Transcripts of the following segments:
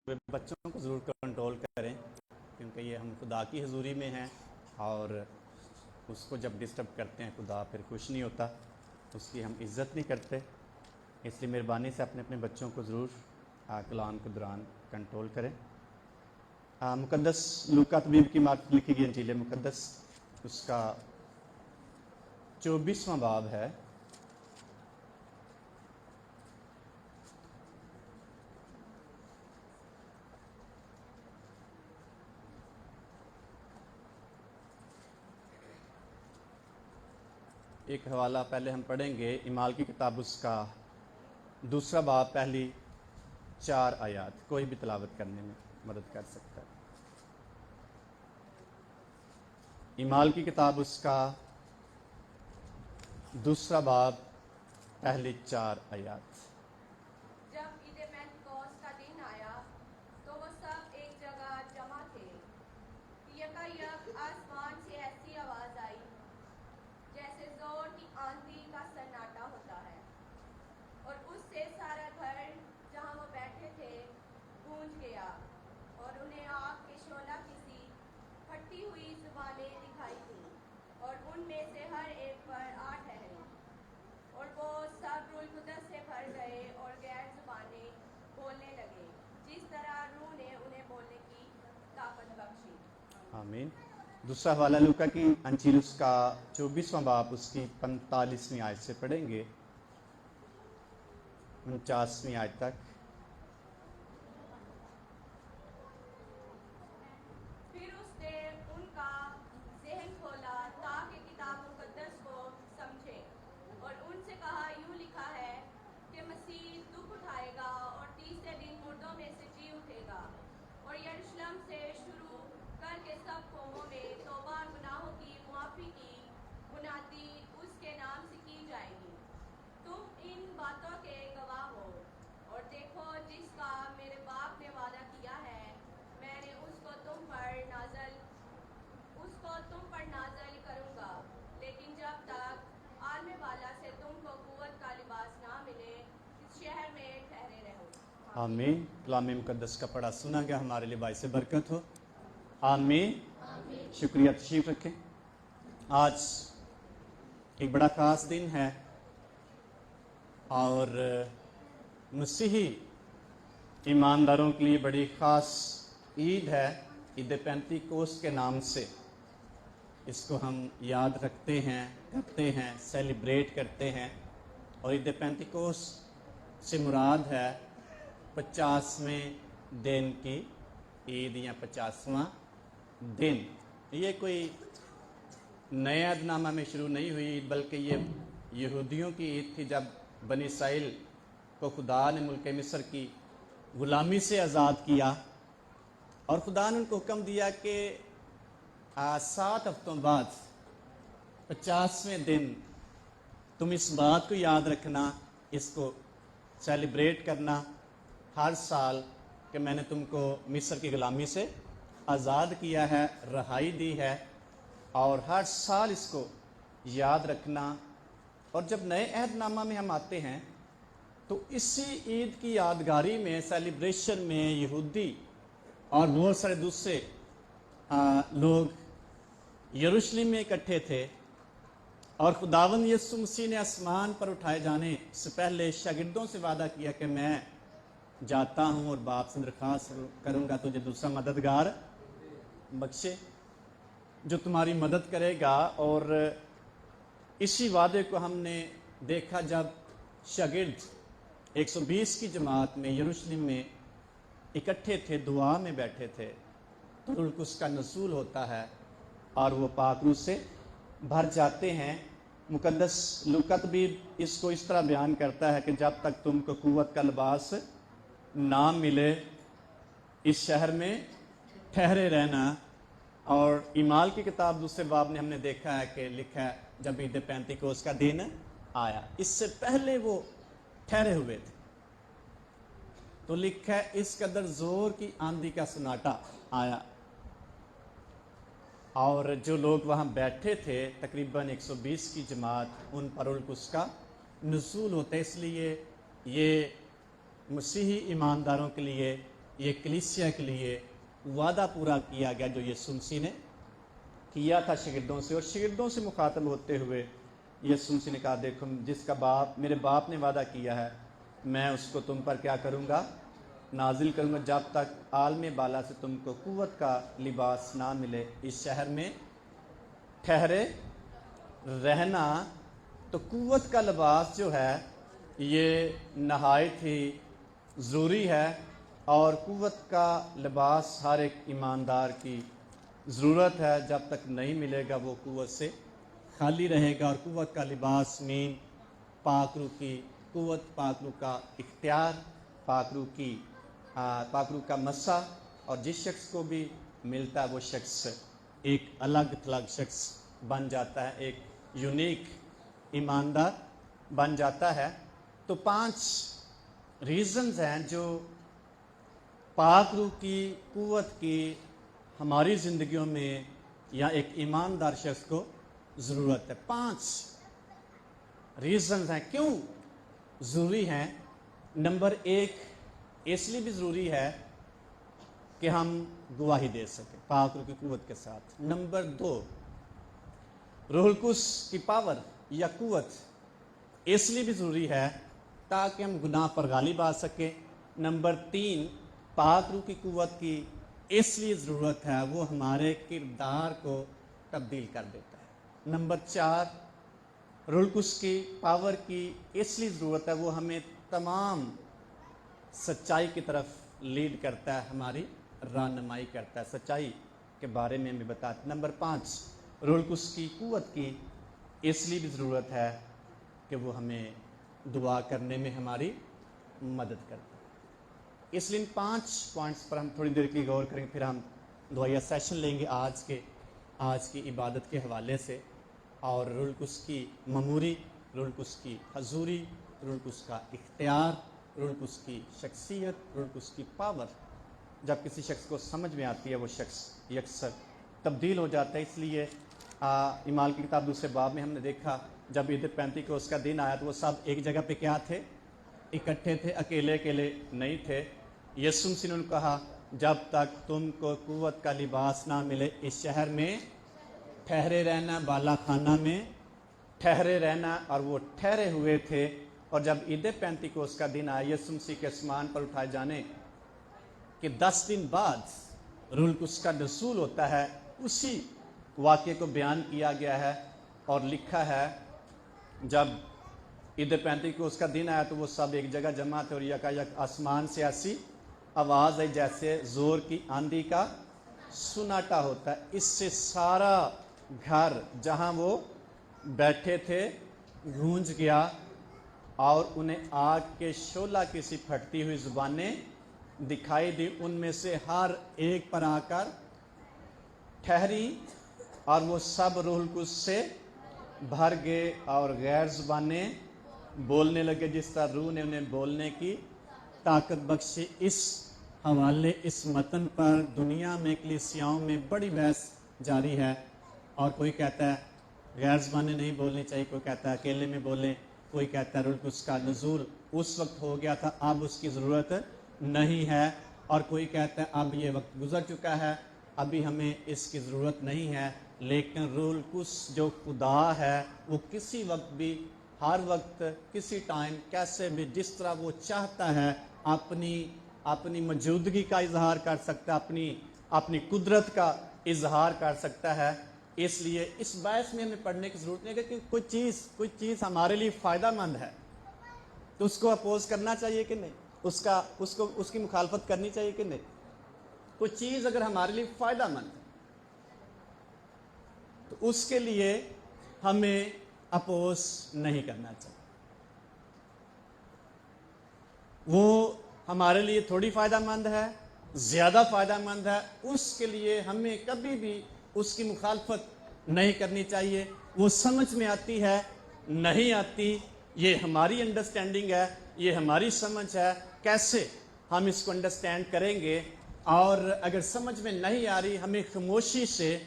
بچوں کو ضرور کنٹرول کریں، کیونکہ یہ ہم خدا کی حضوری میں ہیں اور اس کو جب ڈسٹرب کرتے ہیں خدا پھر خوش نہیں ہوتا، اس کی ہم عزت نہیں کرتے. اس لیے مہربانی سے اپنے بچوں کو ضرور کلام کے دوران کنٹرول کریں. مقدس لوکا طبیب کی مارفت لکھی گئی انجیل مقدس، اس کا 24واں باب ہے. ایک حوالہ پہلے ہم پڑھیں گے اعمال کی کتاب، اس کا 2واں باب، پہلی 4 آیات. کوئی بھی تلاوت کرنے میں مدد کر سکتا ہے. اعمال کی کتاب، اس کا 2واں باب، پہلی 4 آیات. جب عید پینتیکوست کا دن آیا تو وہ سب ایک جگہ جمع تھے. یکایک آسمان سے ایسی آواز آئی جیسے زور کی آندھی کا سناٹا ہوتا ہے، اور اس سے سارا گھر جہاں وہ بیٹھے تھے گونج گیا، اور انہیں آگ کے شعلہ کی سی پھٹی ہوئی زبانیں دکھائی دیں، اور ان میں سے ہر ایک پر آ ٹھہری، اور وہ سب روح القدس سے بھر گئے اور غیر زبانیں بولنے لگے جس طرح روح نے انہیں بولنے کی طاقت بخشی. آمین. دوسرا حوالہ لوکا کی انجیل، اس کا 24واں باب، اس کی 45ویں آیت سے پڑھیں گے 49ویں آیت تک. پھر اس نے ان کا ذہن کھولا تاکہ کتاب مقدس کو سمجھے، اور ان سے کہا، یوں لکھا ہے کہ مسیح دکھ اٹھائے گا اور تیسرے دن مردوں میں سے جی اٹھے گا، اور یروشلم سے شروع کر کے سب قوموں میں توبہ اور گناہوں کی معافی کی منادی اس کے نام سے کی جائے گی. تم ان باتوں کے گواہ ہو. اور دیکھو، جس کا میرے باپ نے وعدہ کیا ہے میں نے اس کو تم پر نازل کروں گا، لیکن جب تک عالم والا سے تم کو قوت کا لباس نہ ملے اس شہر میں ٹھہرے رہو. آمین. کلام مقدس کا پڑھا سنا گیا، ہمارے لیے باعث برکت ہو. آمین. شکریہ. تشریف رکھیں. آج ایک بڑا خاص دن ہے اور مسیحی ایمانداروں کے لیے بڑی خاص عید ہے. عید پینتیکوست کے نام سے اس کو ہم یاد رکھتے ہیں، کرتے ہیں، سیلیبریٹ کرتے ہیں. اور عید پینتیکوست سے مراد ہے 50ویں دن کی عید یا 50واں دن. یہ کوئی نئے عہد نامہ میں شروع نہیں ہوئی عید، بلکہ یہ یہودیوں کی عید تھی جب بنی اسرائیل کو خدا نے ملک مصر کی غلامی سے آزاد کیا، اور خدا نے ان کو حکم دیا کہ 7 ہفتوں بعد 50ویں دن تم اس بات کو یاد رکھنا، اس کو سیلیبریٹ کرنا ہر سال کہ میں نے تم کو مصر کی غلامی سے آزاد کیا ہے، رہائی دی ہے، اور ہر سال اس کو یاد رکھنا. اور جب نئے عہد نامہ میں ہم آتے ہیں تو اسی عید کی یادگاری میں، سیلیبریشن میں، یہودی اور بہت سارے دوسرے لوگ یروشلم میں اکٹھے تھے، اور خداوند یسوع مسیح نے آسمان پر اٹھائے جانے سے پہلے شاگردوں سے وعدہ کیا کہ میں جاتا ہوں اور باپ سے درخواست کروں گا تجھے دوسرا مددگار بخشے جو تمہاری مدد کرے گا. اور اسی وعدے کو ہم نے دیکھا جب شاگرد 120 کی جماعت میں یروشلم میں اکٹھے تھے، دعا میں بیٹھے تھے، تو روح القدس کا نزول ہوتا ہے اور وہ پاک روح سے بھر جاتے ہیں. مقدس لوکا طبیب اس کو اس طرح بیان کرتا ہے کہ جب تک تم کو قوت کا لباس نہ ملے اس شہر میں ٹھہرے رہنا. اور اعمال کی کتاب 2 باب میں ہم نے دیکھا ہے کہ لکھا ہے جب عید پینتیکوست کا دن آیا، اس سے پہلے وہ ٹھہرے ہوئے تھے، تو لکھا ہے اس قدر زور کی آندھی کا سناٹا آیا، اور جو لوگ وہاں بیٹھے تھے تقریباً 120 کی جماعت، ان پر روح القدس کا نزول ہوتا ہے. اس لیے یہ مسیحی ایمانداروں کے لیے یہ کلیسیا کے لیے وعدہ پورا کیا گیا جو یسوع مسیح نے کیا تھا شاگردوں سے، اور شاگردوں سے مخاطب ہوتے ہوئے یسوع مسیح نے کہا دیکھو جس کا باپ میرے باپ نے وعدہ کیا ہے میں اس کو تم پر کیا کروں گا، نازل کروں گا، جب تک عالم بالا سے تم کو قوت کا لباس نہ ملے اس شہر میں ٹھہرے رہنا۔ تو قوت کا لباس جو ہے یہ نہایت ہی ضروری ہے، اور قوت کا لباس ہر ایک ایماندار کی ضرورت ہے، جب تک نہیں ملے گا وہ قوت سے خالی رہے گا۔ اور قوت کا لباس مین پاک روح کی قوت، پاک روح کا اختیار، پاک روح کا مسا، اور جس شخص کو بھی ملتا ہے وہ شخص ایک الگ تھلگ شخص بن جاتا ہے، ایک یونیک ایماندار بن جاتا ہے۔ تو 5 ریزنز ہیں جو پاک روح کی قوت کی ہماری زندگیوں میں یا ایک ایماندار شخص کو ضرورت ہے۔ 5 ریزنز ہیں کیوں ضروری ہیں۔ نمبر 1 اس لیے بھی ضروری ہے کہ ہم گواہی دے سکیں پاک روح کی قوت کے ساتھ۔ نمبر 2 روح القدس کی پاور یا قوت اس لیے بھی ضروری ہے تاکہ ہم گناہ پر غالب آ سکیں۔ نمبر 3 پاک روح کی قوت کی اس لیے ضرورت ہے وہ ہمارے کردار کو تبدیل کر دیتا ہے۔ نمبر 4 روح القدس کی پاور کی اس لیے ضرورت ہے وہ ہمیں تمام سچائی کی طرف لیڈ کرتا ہے، ہماری رہنمائی کرتا ہے، سچائی کے بارے میں ہمیں بتاتا ہے۔ نمبر 5 روح القدس کی قوت کی اس لیے بھی ضرورت ہے کہ وہ ہمیں دعا کرنے میں ہماری مدد کرتا ہے۔ اس لیے ان 5 پوائنٹس پر ہم تھوڑی دیر کی غور کریں، پھر ہم دعائیہ سیشن لیں گے آج کی عبادت کے حوالے سے، اور روح القدس کی مموری، روح القدس کی حضوری، روح القدس کا اختیار، روح القدس کی شخصیت، روح القدس کی پاور جب کسی شخص کو سمجھ میں آتی ہے وہ شخص یکسر تبدیل ہو جاتا ہے۔ اس لیے اعمال کی کتاب 2 باب میں ہم نے دیکھا جب عید پینتیکوست کا دن آیا تو وہ سب ایک جگہ پہ کیا تھے، اکٹھے تھے، اکیلے نہیں تھے۔ یسوع مسیح نے کہا جب تک تم کو قوت کا لباس نہ ملے اس شہر میں ٹھہرے رہنا، بالا خانہ میں ٹھہرے رہنا، اور وہ ٹھہرے ہوئے تھے۔ اور جب عید پینتیکوست کا دن آیا یسوع مسیح کے آسمان پر اٹھائے جانے کہ 10 دن بعد روح القدس کا نزول ہوتا ہے، اسی واقعے کو بیان کیا گیا ہے اور لکھا ہے جب عید پینتیکوست کا دن آیا تو وہ سب ایک جگہ جمع تھے، اور یکایک آسمان سے ایسی آواز آئی جیسے زور کی آندھی کا سناٹا ہوتا ہے۔ اس سے سارا گھر جہاں وہ بیٹھے تھے گونج گیا، اور انہیں آگ کے شعلہ کی سی پھٹتی ہوئی زبانیں دکھائی دی، ان میں سے ہر ایک پر آ کر ٹھہری، اور وہ سب روح القدس سے بھر گئے اور غیر زبانیں بولنے لگے جس طرح روح نے انہیں بولنے کی طاقت بخشی۔ اس حوالے اس متن پر دنیا میں کلیسیاؤں میں بڑی بحث جاری ہے، اور کوئی کہتا ہے غیر زبانیں نہیں بولنی چاہیے، کوئی کہتا ہے اکیلے میں بولیں، کوئی کہتا ہے روح القدس کا نزول اس وقت ہو گیا تھا اب اس کی ضرورت نہیں ہے، اور کوئی کہتا ہے اب یہ وقت گزر چکا ہے ابھی ہمیں اس کی ضرورت نہیں ہے۔ لیکن روح القدس جو خدا ہے وہ کسی وقت بھی، ہر وقت، کسی ٹائم، کیسے بھی، جس طرح وہ چاہتا ہے اپنی موجودگی کا اظہار کر سکتا ہے، اپنی قدرت کا اظہار کر سکتا ہے۔ اس لیے اس باعث میں ہمیں پڑھنے کی ضرورت نہیں ہے کہ کوئی چیز ہمارے لیے فائدہ مند ہے تو اس کو اپوز کرنا چاہیے کہ نہیں، اس کی مخالفت کرنی چاہیے کہ نہیں۔ کوئی چیز اگر ہمارے لیے فائدہ مند ہے تو اس کے لیے ہمیں اپوز نہیں کرنا چاہیے۔ وہ ہمارے لیے تھوڑی فائدہ مند ہے، زیادہ فائدہ مند ہے، اس کے لیے ہمیں کبھی بھی اس کی مخالفت نہیں کرنی چاہیے۔ وہ سمجھ میں آتی ہے، نہیں آتی، یہ ہماری انڈرسٹینڈنگ ہے، یہ ہماری سمجھ ہے، کیسے ہم اس کو انڈرسٹینڈ کریں گے۔ اور اگر سمجھ میں نہیں آ رہی ہمیں خاموشی سے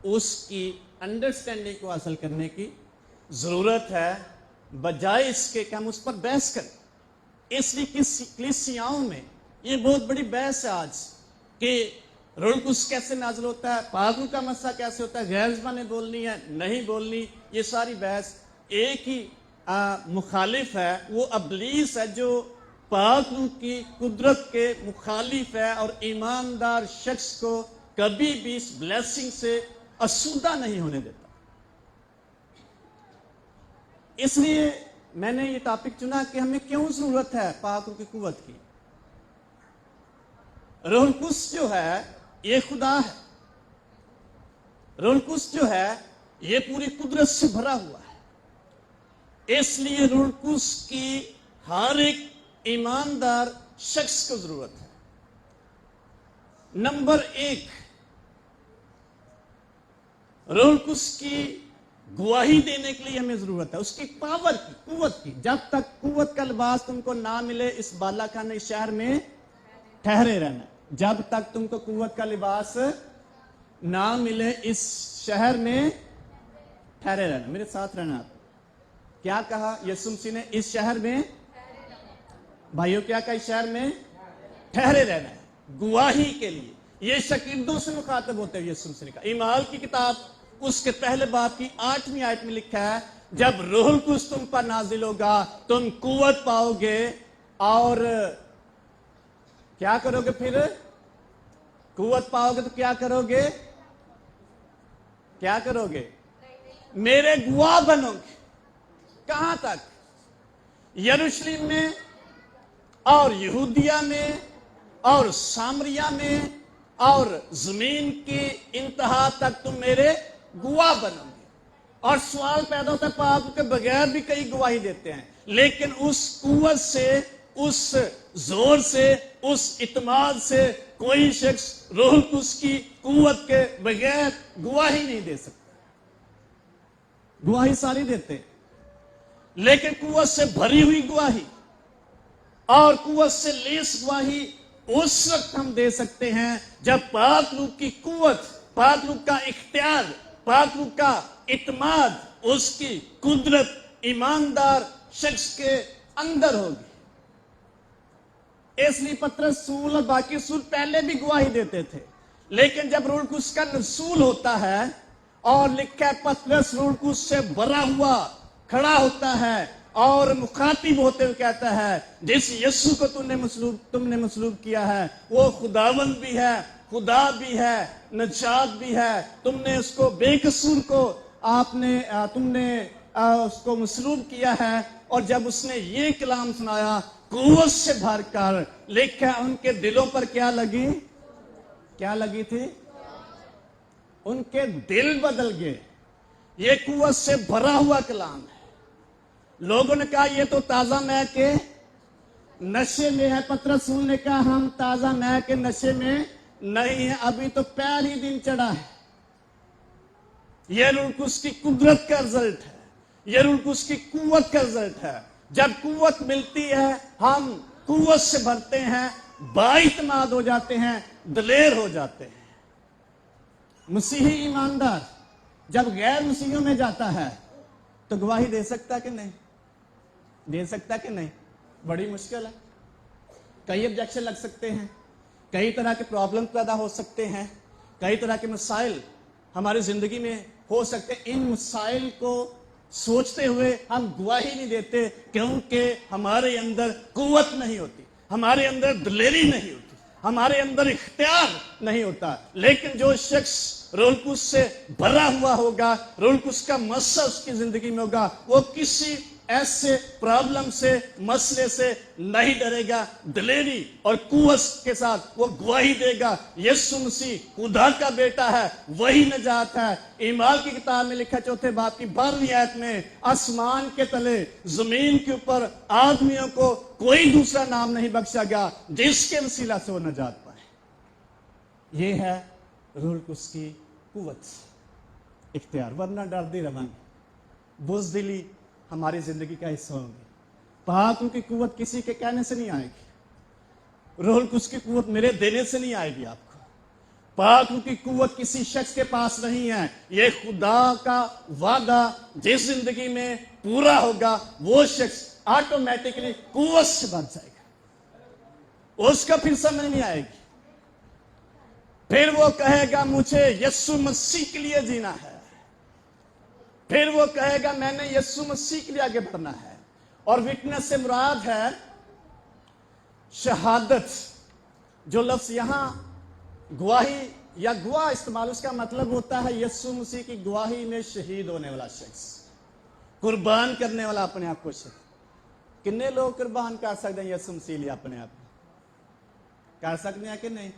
اس کی انڈرسٹینڈنگ کو حاصل کرنے کی ضرورت ہے، بجائے اس کے کہ ہم اس پر بحث کریں۔ اس لیے کلیسیاؤں میں ये बहुत बड़ी बहस है आज कि रूह कुछ कैसे नाजिल होता है, पाक रूह का मसला कैसे होता है, गैर ज़बानें बोलनी है नहीं बोलनी, ये सारी बहस एक ही मुखालिफ है, वो अबलीस है जो पाक रूह की कुदरत के मुखालिफ है और ईमानदार शख्स को कभी भी इस ब्लेसिंग से आसूदा नहीं होने देता। इसलिए मैंने ये टॉपिक चुना कि हमें क्यों जरूरत है पाक रूह की कुव्वत की। रूह कुद्स जो है ये खुदा है, रूह कुद्स जो है ये पूरी कुदरत से भरा हुआ है, इसलिए रूह कुद्स की हर एक ईमानदार शख्स को जरूरत है। नंबर एक, रूह कुद्स की गवाही देने के लिए हमें जरूरत है, उसकी पावर की, कुव्वत की। जब तक कुव्वत का लिबास तुमको ना मिले इस बालाखाने शहर में ठहरे रहना, जब तक तुमको कुव्वत का लिबास ना मिले इस शहर में ठहरे रहना। मेरे साथ रहना। क्या कहा यीशु मसीह ने? इस शहर में, भाइयों क्या कहा? इस शहर में ठहरे रहना है गवाही के लिए। ये शकीदों से मुखातब होते हुए यीशु मसीह का ईमाल की किताब उसके पहले बाब की 8वीं आयत में लिखा है, जब रूह कुद्स तुम पर नाजिल होगा तुम कुव्वत पाओगे और क्या करोगे? फिर कुव्वत पाओगे तो क्या करोगे? क्या करोगे? मेरे गवाह बनोगे। कहां तक? यरूशलेम में और यहूदिया में और सामरिया में और जमीन की इंतहा तक तुम मेरे गवाह बनोगे। और सवाल पैदा होता है, पाक के बगैर भी कई गवाही देते हैं, लेकिन उस कुव्वत से, उस जोर से, उस इत्माद से कोई शख्स रूह कुद्स की कुव्वत के बगैर गवाही नहीं दे सकता। गवाही सारी देते हैं, लेकिन कुव्वत से भरी हुई गवाही और कुव्वत से लेस गवाही उस वक्त हम दे सकते हैं जब पाक रूह की कुव्वत, पाक रूह का इख्तियार, पाक रूह का इत्माद, उसकी कुदरत ईमानदार शख्स के अंदर होगी। इसलिए पतरस रसूल और बाकी रसूल पहले भी गवाही देते थे, लेकिन जब रूह कुद्स का नसूल होता है और लिखा है पतरस रूह कुद्स से भरा हुआ खड़ा होता है और मुखातिब होते हुए कहता है, जिस यीशु को तुमने मसलूब किया है वो खुदावंद भी है, खुदा भी है, नजात भी है। तुमने उसको बेकसूर को तुमने उसको मसलूब किया है। और जब उसने ये कलाम सुनाया कुव्वत से भरकर, लिखा उनके दिलों पर क्या लगी? क्या लगी थी? उनके दिल बदल गए। ये कुव्वत से भरा हुआ कलाम है। लोगों ने कहा ये तो ताजा मह के नशे में है। पतरस रसूल ने कहा हम ताजा मह के नशे में नहीं है, अभी तो पैर ही दिन चढ़ा है। यह रूह कुद्स की कुदरत का रिजल्ट है, यह रूह कुद्स की कुव्वत का रिजल्ट है। जब कुव्वत मिलती है हम कुव्वत से भरते हैं, बाइतमाद हो जाते हैं, दलेर हो जाते हैं। मसीही ईमानदार जब गैर मसीहियों में जाता है तो गवाही दे सकता कि नहीं? दे सकता कि नहीं? बड़ी मुश्किल है। कई ऑब्जेक्शन लग सकते हैं, कई तरह के प्रॉब्लम पैदा हो सकते हैं, कई तरह के मसाइल हमारी जिंदगी में हो सकते हैं। इन मसाइल को सोचते हुए हम गवाही नहीं देते क्योंकि हमारे अंदर कुव्वत नहीं होती, हमारे अंदर दिलेरी नहीं होती, हमारे अंदर इख्तियार नहीं होता। लेकिन जो शख्स रूह कुद्स से भरा हुआ होगा, रूह कुद्स का मसला उसकी जिंदगी में होगा, वो किसी ऐसे प्रॉब्लम से, मसले से नहीं डरेगा। दिलेरी और कुव्वत के साथ वो गवाही देगा यीशु मसीह खुदा का बेटा है, वही नजात है। ईमाल की किताब में लिखा 4 बाब की 12वीं आयत में, आसमान के तले जमीन के ऊपर आदमियों को कोई दूसरा नाम नहीं बख्शा गया जिसके वसीला से वो नजात पाए। ये है रूह कुद्स की कुव्वत, इख्तियार। वरना डरते रहेंगे, बुज़दिली हमारी जिंदगी का हिस्सा होगी। पाक रूह की कुव्वत किसी के कहने से नहीं आएगी, रूह कुद्स की कुव्वत मेरे देने से नहीं आएगी आपको। पाक रूह की कुव्वत किसी शख्स के पास नहीं है, ये खुदा का वादा जिस जिंदगी में पूरा होगा वो शख्स ऑटोमेटिकली कुव्वत से बच जाएगा। उसका फिर समझ नहीं आएगी। फिर वो कहेगा मुझे यीशु मसीह के लिए जीना है। फिर वो कहेगा मैंने यीशु मसीह के लिए आगे बढ़ना है। और विटनेस से मुराद है शहादत। जो लफ्ज यहां गवाही या गवाह इस्तेमाल, उसका मतलब होता है यीशु मसीह की गवाही में शहीद होने वाला शख्स, कुर्बान करने वाला अपने आप को शख्स। कितने लोग कुर्बान कर सकते हैं यीशु मसीह लिए अपने आप? कर सकते हैं कि नहीं?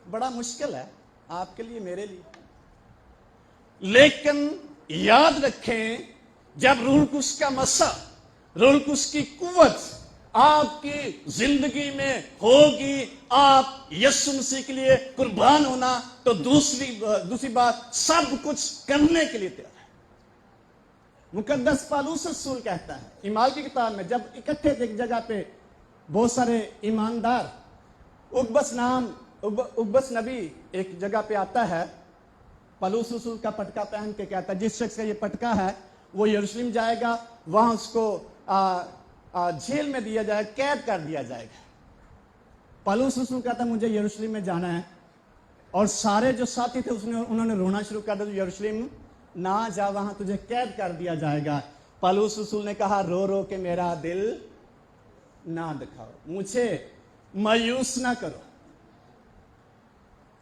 बड़ा मुश्किल है आपके लिए, मेरे लिए। लेकिन याद रखें, जब रूह कुस का मसा, रूह कुस की कुव्वत आपकी जिंदगी में होगी, आप यीशु मसीह के लिए कुर्बान होना, तो दूसरी बात सब कुछ करने के लिए तैयार है। मुकद्दस पौलुस रसूल कहता है ईमाल की किताब में, जब इकट्ठे थे एक जगह पे बहुत सारे ईमानदार, उकबस नबी एक जगह पे आता है, पौलुस रसूल का पटका पहन के कहता है जिस शख्स का ये पटका है वो यरूशलेम जाएगा, वहां उसको जेल में दिया जाएगा, कैद कर दिया जाएगा। पौलुस रसूल कहता मुझे यरूशलेम में जाना है, और सारे जो साथी थे उन्होंने रोना शुरू कर दिया, यरूशलेम ना जा, वहां तुझे कैद कर दिया जाएगा। पौलुस रसूल ने कहा रो रो के मेरा दिल ना दिखाओ, मुझे मायूस ना करो।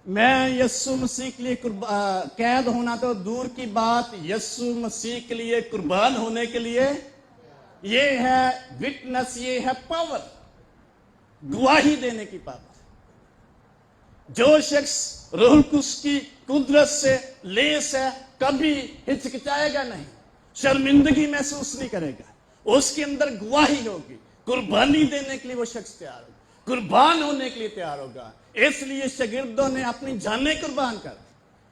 मैं यीशु मसीह के लिए कैद होना तो दूर की बात, यीशु मसीह के लिए कुर्बान होने के लिए, ये है विटनेस, ये है पावर, गवाही देने की पावर। जो शख्स रूह कुद्स की कुदरत से लेस है, कभी हिचकिचाएगा नहीं, शर्मिंदगी महसूस नहीं करेगा, उसके अंदर गवाही होगी। कुर्बानी देने के लिए वो शख्स तैयार होगा, कुर्बान होने के लिए तैयार होगा। इसलिए शागिर्दों ने अपनी जानें कुर्बान कर,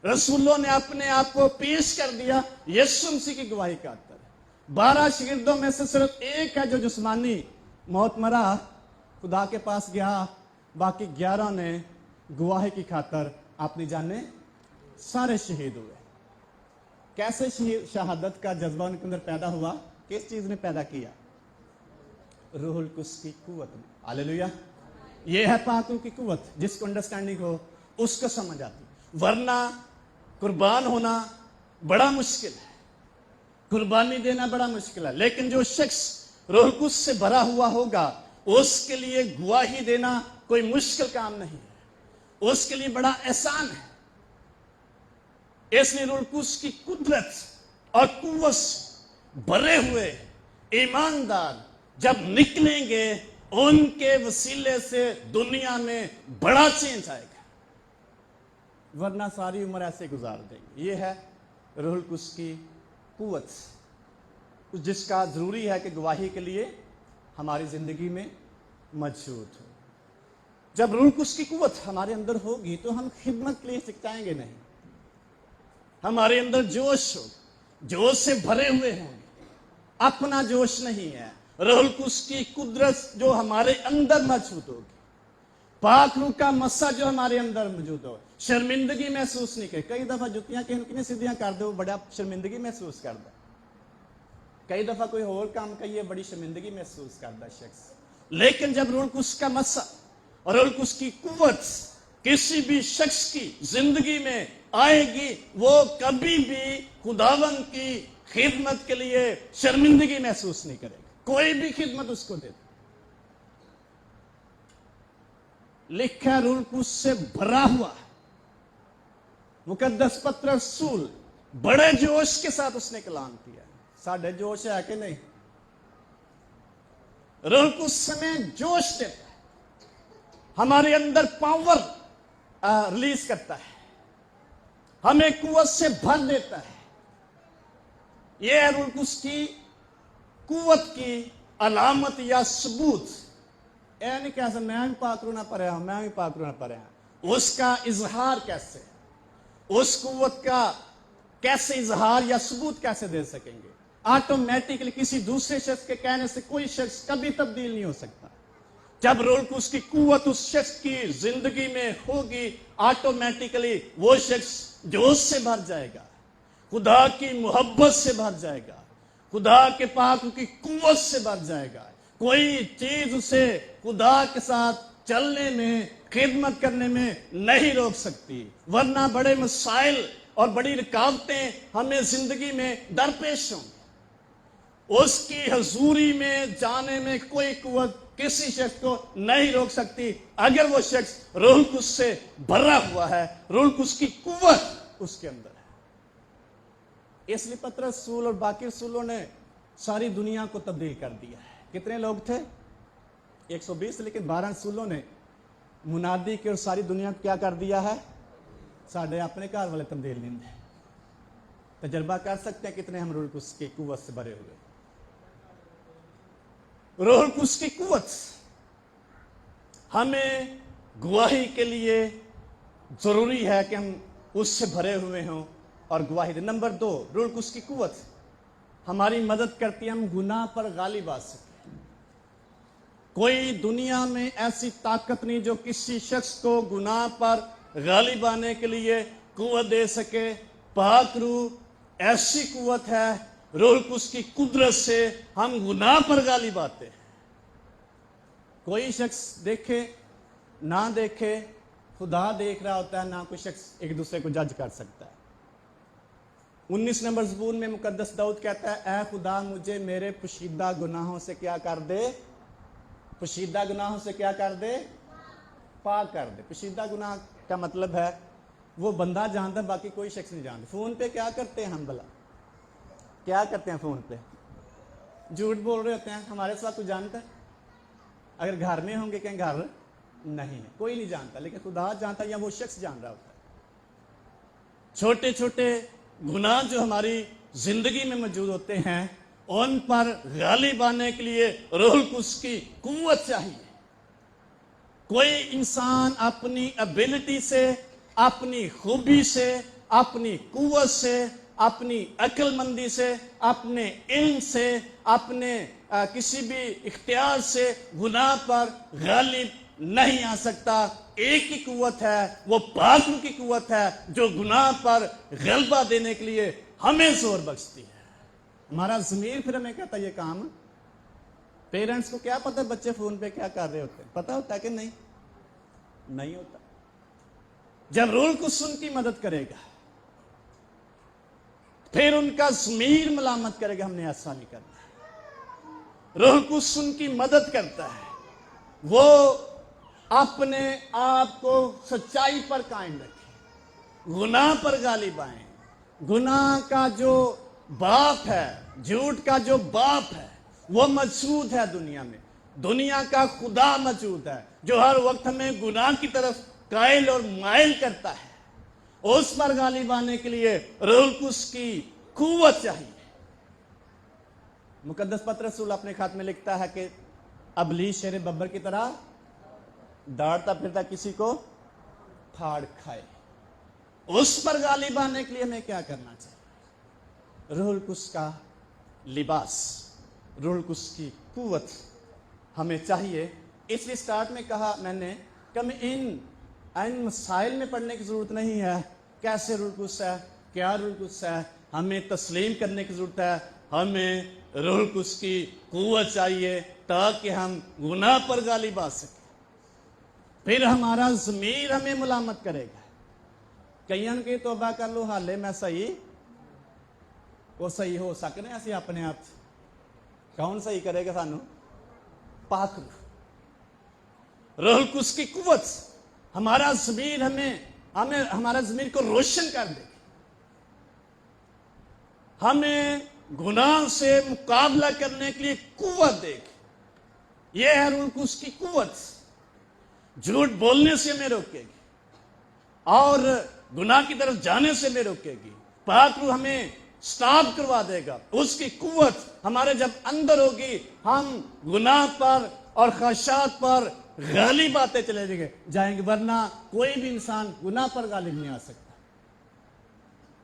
रसूलों ने अपने आप को पेश कर दिया यीशु मसीह की गवाही का। 12 शागिर्दों में से सिर्फ एक है जो जिस्मानी मौत मरा, खुदा के पास गया, बाकी 11 ने गवाही की खातर अपनी जानें सारे शहीद हुए। कैसे शहादत का जज्बा उनके अंदर पैदा हुआ? किस चीज ने पैदा किया? रूहुल कुद्स की कुव्वत ने। हालेलुया। ये है पाकों की कुव्वत, जिसको अंडरस्टैंडिंग हो उसको समझ आती। वरना कुर्बान होना बड़ा मुश्किल है, कुर्बानी देना बड़ा मुश्किल है। लेकिन जो शख्स रूह कुद्स से भरा हुआ होगा, उसके लिए गवाही देना कोई मुश्किल काम नहीं है, उसके लिए बड़ा आसान है। इसलिए रूह कुद्स की कुदरत और कुव्वत भरे हुए ईमानदार जब निकलेंगे, उनके वसीले से दुनिया में बड़ा चेंज आएगा, वरना सारी उम्र ऐसे गुजार देंगे। ये है रूह कुद्स की कुव्वत, जिसका जरूरी है कि गवाही के लिए हमारी जिंदगी में मौजूद हो। जब रूह कुद्स की कुव्वत हमारे अंदर होगी तो हम खिदमत के लिए हिचकिचाएंगे नहीं, हमारे अंदर जोश हो, जोश से भरे हुए होंगे। अपना जोश नहीं है, रूह कुद्स की कुदरत जो हमारे अंदर मौजूद होगी, पाक रूह का मस्सा जो हमारे अंदर मौजूद हो, शर्मिंदगी महसूस नहीं करे। कई दफा जुतियां किन्हीं सीधियां कर दो, बड़ा शर्मिंदगी महसूस करता। कई दफा कोई और काम कहिए, बड़ी शर्मिंदगी महसूस करता शख्स। लेकिन जब रूह कुद्स का मस्सा और रूह कुद्स की कुव्वत किसी भी शख्स की जिंदगी में आएगी, वो कभी भी खुदावन की खिदमत के लिए शर्मिंदगी महसूस नहीं करेगा। कोई भी खिदमत उसको दे, लिखा रूह कुद्स से भरा हुआ मुकद्दस पत्र रसूल बड़े जोश के साथ उसने कलाम किया। साढ़े जोश है कि नहीं? रूह कुद्स हमें जोश देता है, हमारे अंदर पावर रिलीज करता है, हमें कुव्वत से भर देता है। यह है रूह कुद्स की कुव्वत की अलामत या सबूत। ऐ नहीं कह सकते मैं भी पाक रूह ना पढ़ा हूं, मैं भी पाक रूह ना पढ़ा हूं। उसका इजहार कैसे, उस कुव्वत का कैसे इजहार या सबूत कैसे दे सकेंगे? ऑटोमेटिकली किसी दूसरे शख्स के कहने से कोई शख्स कभी तब्दील नहीं हो सकता। जब रूह कुद्स की कुव्वत उस शख्स की जिंदगी में होगी, ऑटोमेटिकली वो शख्स जोश से भर जाएगा, खुदा की मोहब्बत से भर जाएगा, खुदा के पाक की कुव्वत से भर जाएगा। कोई चीज उसे खुदा के साथ चलने में, खिदमत करने में नहीं रोक सकती, वरना बड़े मसाइल और बड़ी रुकावटें हमें जिंदगी में दरपेश हों। उसकी हजूरी में जाने में कोई कुव्वत किसी शख्स को नहीं रोक सकती अगर वो शख्स रूह कुद्स से भरा हुआ है, रूह कुद्स की कुव्वत उसके अंदर है। इसलिए पतरस रसूल और बाकी रसूलों ने सारी दुनिया को तब्दील कर दिया है। कितने लोग थे? 120, लेकिन 12 रसूलों ने मुनादी के और सारी दुनिया को क्या कर दिया है? साढ़े अपने घर वाले तब्दील नहीं है। तजर्बा कर सकते हैं कितने हम रूह कुद्स की कुव्वत से भरे हुए। रूह कुद्स की कुव्वत हमें गवाही के लिए जरूरी है कि हम उससे भरे हुए हों और गवाही दें। नंबर 2, रूह कुद्स की कुव्वत हमारी मदद करती है हम गुनाह पर गालिब आ सकें। कोई दुनिया में ऐसी ताकत नहीं जो किसी शख्स को गुनाह पर गालिब आने के लिए कुव्वत दे सके। पाक रूह ऐसी कुव्वत है, रूह कुद्स की कुदरत से हम गुनाह पर गालिब आते हैं। कोई शख्स देखे ना देखे, खुदा देख रहा होता है, ना कोई शख्स एक दूसरे को जज कर सकता है। 19 नंबर ज़बूर में मुकद्दस दाऊद कहता है, ऐ खुदा मुझे मेरे पोशीदा गुनाहों से क्या कर दे? पोशीदा गुनाहों से क्या कर दे? पाक कर दे। पोशीदा गुनाह का मतलब है वो बंदा जानता है, बाकी कोई शख्स नहीं जानता। फोन पे क्या करते हैं हम भला? क्या करते हैं फोन पे? झूठ बोल रहे होते हैं, हमारे साथ कोई जानता है? अगर घर में होंगे कहीं घर नहीं है, कोई नहीं जानता, लेकिन खुदा जानता है या वो शख्स जान रहा होता है। छोटे छोटे गुनाह जो हमारी जिंदगी में मौजूद होते हैं उन पर गालिब आने के लिए रूह कुद्स की कुव्वत चाहिए। कोई इंसान अपनी एबिलिटी से, अपनी खूबी से, अपनी कुव्वत से, अपनी अक्लमंदी से, अपने इल्म से, अपने किसी भी इख्तियार से गुनाह पर गालिब नहीं आ सकता। एक ही कुव्वत है, वो पाक रूह की कुव्वत है जो गुनाह पर गलबा देने के लिए हमें जोर बख्शती है। हमारा ज़मीर फिर हमें कहता है ये काम। पेरेंट्स को क्या पता बच्चे फोन पे क्या कर रहे होते हैं? पता होता है कि नहीं? नहीं होता। जब रूह कुद्स उनकी मदद करेगा फिर उनका ज़मीर मलामत करेगा, हमने ऐसा नहीं करना। रूह कुद्स उनकी मदद करता है, वो अपने आप को सच्चाई पर कायम रखे, गुनाह पर गालिब आए। गुनाह का जो बाप है, झूठ का जो बाप है, वो मौजूद है दुनिया में। दुनिया का खुदा मौजूद है जो हर वक्त हमें गुनाह की तरफ कायल और मायल करता है। उस पर गालिब आने के लिए रूह कुद्स की कुव्वत चाहिए। मुकद्दस पतरस रसूल अपने खात में लिखता है कि अबलीस शेर बब्बर की तरह दौड़ता फिरता किसी को फाड़ खाए। उस पर गालिब आने के लिए हमें क्या करना चाहिए? रूह कुद्स का लिबास, रूह कुद्स की कुव्वत हमें चाहिए। इसलिए स्टार्ट में कहा मैंने कि हमें इन मसाइल में पढ़ने की जरूरत नहीं है। कैसे रूह कुद्स है, क्या रूह कुद्स है, हमें तस्लीम करने की जरूरत है। हमें रूह कुद्स की कुव्वत चाहिए ताकि हम गुनाह पर गालिब आ सके। फिर हमारा ज़मीर हमें मुलामत करेगा। कईयां की तौबा कर लो, हाले मैं सही, वो सही हो सकने असी अपने आप। कौन सही करेगा सानू? पाक रूह कुद्स की कुव्वत हमारा ज़मीर हमें हमारा ज़मीर को रोशन कर देगी। हमें गुनाह से मुकाबला करने के लिए कुव्वत देगी। यह है रूह कुद्स की कुव्वत। झूठ बोलने से हमें रोकेगी और गुनाह की तरफ जाने से हमें रोकेगी। पाक रूह हमें स्टॉप करवा देगा। उसकी कुव्वत हमारे जब अंदर होगी हम गुनाह पर और ख्वाहिशात पर गालिब आते चले जाएंगे, वरना कोई भी इंसान गुनाह पर गालिब नहीं आ सकता।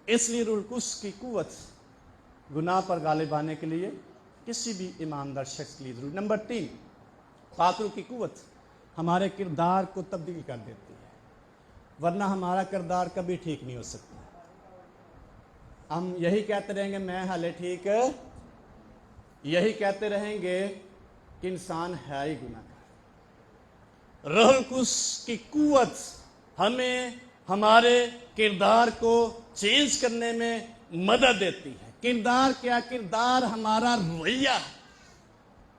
इसलिए रूह कुद्स की कुव्वत गुनाह पर गालिब आने के लिए किसी भी ईमानदार शख्स के लिए जरूरी। नंबर 3, पाक रूह की कुव्वत हमारे किरदार को तब्दील कर देती है, वरना हमारा किरदार कभी ठीक नहीं हो सकता। हम यही कहते रहेंगे मैं हाले ठीक, यही कहते रहेंगे कि इंसान है ही गुनाहगार। रूह कुद्स की कुव्वत हमें हमारे किरदार को चेंज करने में मदद देती है। किरदार क्या? किरदार हमारा रवैया है,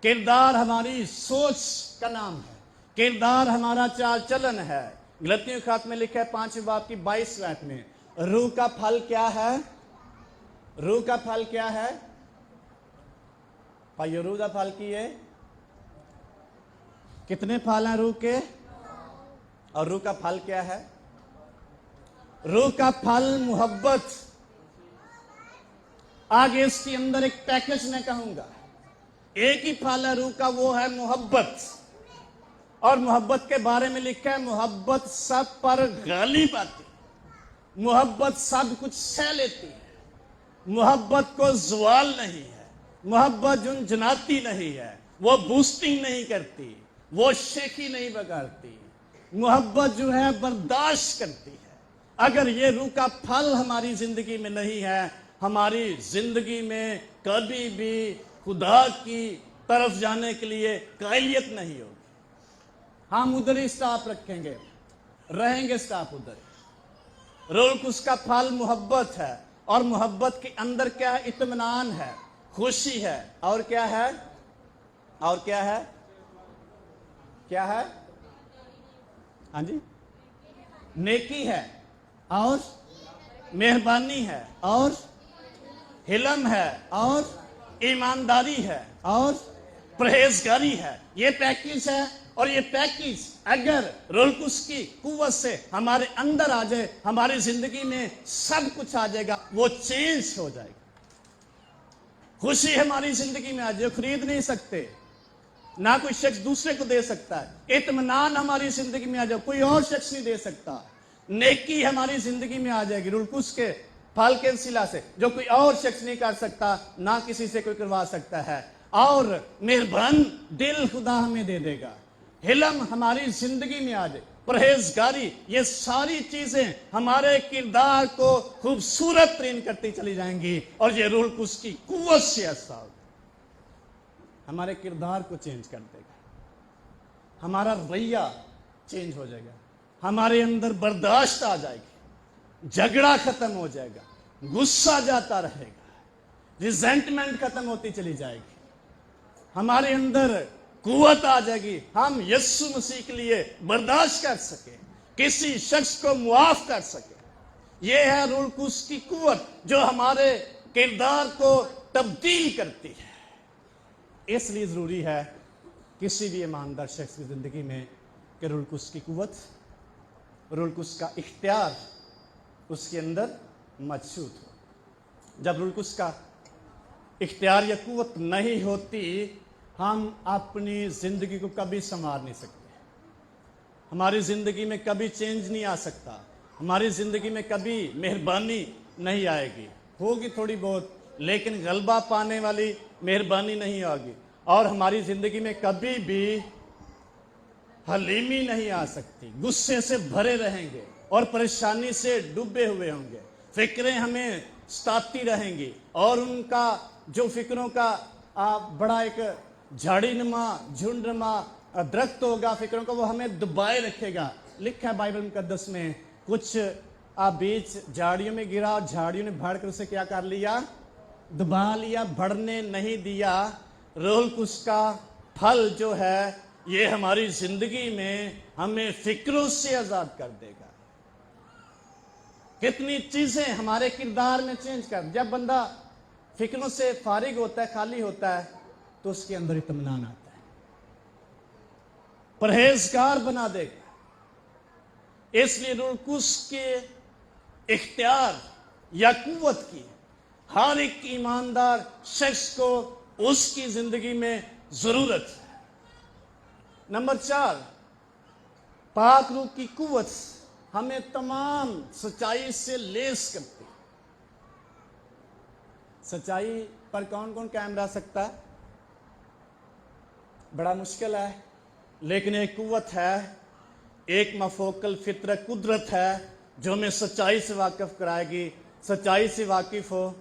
किरदार हमारी सोच का नाम है, किरदार हमारा चाल चलन है। गलतियों के खात में लिखा है 5वें बाब की 22 आयत में, रूह का फल क्या है? रूह का फल क्या है भाइयों? रूह का फल की है कितने फल हैं रूह के? और रूह का फल क्या है? रूह का फल मोहब्बत। आगे इसके अंदर एक पैकेज मैं कहूंगा, एक ही फल है रूह का, वो है मोहब्बत। और मोहब्बत के बारे में लिखा है, मोहब्बत सब पर गालिब आती, मोहब्बत सब कुछ सह लेती है, मोहब्बत को ज़वाल नहीं है, मोहब्बत झुनझुनाती नहीं है, वो बूस्टिंग नहीं करती, वो शेखी नहीं बगाड़ती, मोहब्बत जो है बर्दाश्त करती है। अगर ये रूह का फल हमारी जिंदगी में नहीं है, हमारी जिंदगी में कभी भी खुदा की तरफ जाने के लिए काबिलियत नहीं होगी। हम उधर ही स्टाफ रखेंगे, रहेंगे स्टाफ उधर। रूह कुद्स का फल मोहब्बत है, और मोहब्बत के अंदर क्या है? इत्मीनान है, खुशी है, और क्या है? और क्या है? क्या है? हाँ जी, नेकी है, और मेहरबानी है, और हिलम है, और ईमानदारी है, और परहेजगारी है। ये पैकेज है, और ये पैकेज अगर रूह कुद्स की कुव्वत से हमारे अंदर आ जाए, हमारी जिंदगी में सब कुछ आ जाएगा, वो चेंज हो जाएगा। खुशी हमारी जिंदगी में आ जाए, खरीद नहीं सकते, ना कोई शख्स दूसरे को दे सकता है। इत्मीनान हमारी जिंदगी में आ जाए, कोई और शख्स नहीं दे सकता। नेकी हमारी जिंदगी में आ जाएगी रूह कुद्स के फल के सिला से, जो कोई और शख्स नहीं कर सकता, ना किसी से कोई करवा सकता है। और मेहरबान दिल खुदा हमें दे देगा, हिलम हमारी जिंदगी में आ जाए, परहेजगारी, ये सारी चीजें हमारे किरदार को खूबसूरत तरीन करती चली जाएंगी। और ये रूह कुद्स की कुव्वत से ऐसा होगा, हमारे किरदार को चेंज कर देगा, हमारा रवैया चेंज हो जाएगा, हमारे अंदर बर्दाश्त आ जाएगी, झगड़ा खत्म हो जाएगा, गुस्सा जाता रहेगा, रिजेंटमेंट खत्म होती चली जाएगी, हमारे अंदर कुव्वत आ जाएगी, हम यीशु मसीह के लिए बर्दाश्त कर सके, किसी शख्स को मुआफ कर सके। यह है रूह कुद्स की कुव्वत जो हमारे किरदार को तब्दील करती है। इसलिए जरूरी है किसी भी ईमानदार शख्स की जिंदगी में कि रूह कुद्स की कुव्वत, रूह कुद्स का इख्तियार उसके अंदर मौजूद हो। जब रूह कुद्स का इख्तियार या कुव्वत नहीं होती, हम अपनी जिंदगी को कभी संवार नहीं सकते, हमारी जिंदगी में कभी चेंज नहीं आ सकता, हमारी जिंदगी में कभी मेहरबानी नहीं आएगी, होगी थोड़ी बहुत, लेकिन गलबा पाने वाली मेहरबानी नहीं होगी। और हमारी जिंदगी में कभी भी हलीमी नहीं आ सकती, गुस्से से भरे रहेंगे और परेशानी से डूबे हुए होंगे, फिक्रें हमें सताती रहेंगी, और उनका जो फिक्रों का बड़ा एक झाड़ीनुमा झुंडनुमा दरख्त होगा फिक्रों का, वो हमें दबाए रखेगा। लिखा है बाइबल मुकद्दस में, कुछ बीज झाड़ियों में गिरा और झाड़ियों ने भर कर उसे क्या कर लिया? दबा लिया, बढ़ने नहीं दिया। रूह कुद्स का फल जो है ये हमारी जिंदगी में हमें फिक्रों से आजाद कर देगा। कितनी चीजें हमारे किरदार में चेंज कर, जब बंदा फिक्रों से फारिग होता है, खाली होता है, तो उसके अंदर इत्मीनान आता है, परहेजगार बना देगा। इसलिए रूह कुद्स के इख्तियार या कुव्वत की हर एक ईमानदार शख्स को उसकी जिंदगी में जरूरत है। नंबर 4, पाक रूह की कुव्वत हमें तमाम सच्चाई से लेस करती है। सच्चाई पर कौन कौन कायम रह सकता है? बड़ा मुश्किल है, लेकिन एक कुव्वत है, एक मफोकल फितरत कुदरत है जो हमें सच्चाई से वाकिफ कराएगी। सच्चाई से वाकिफ हो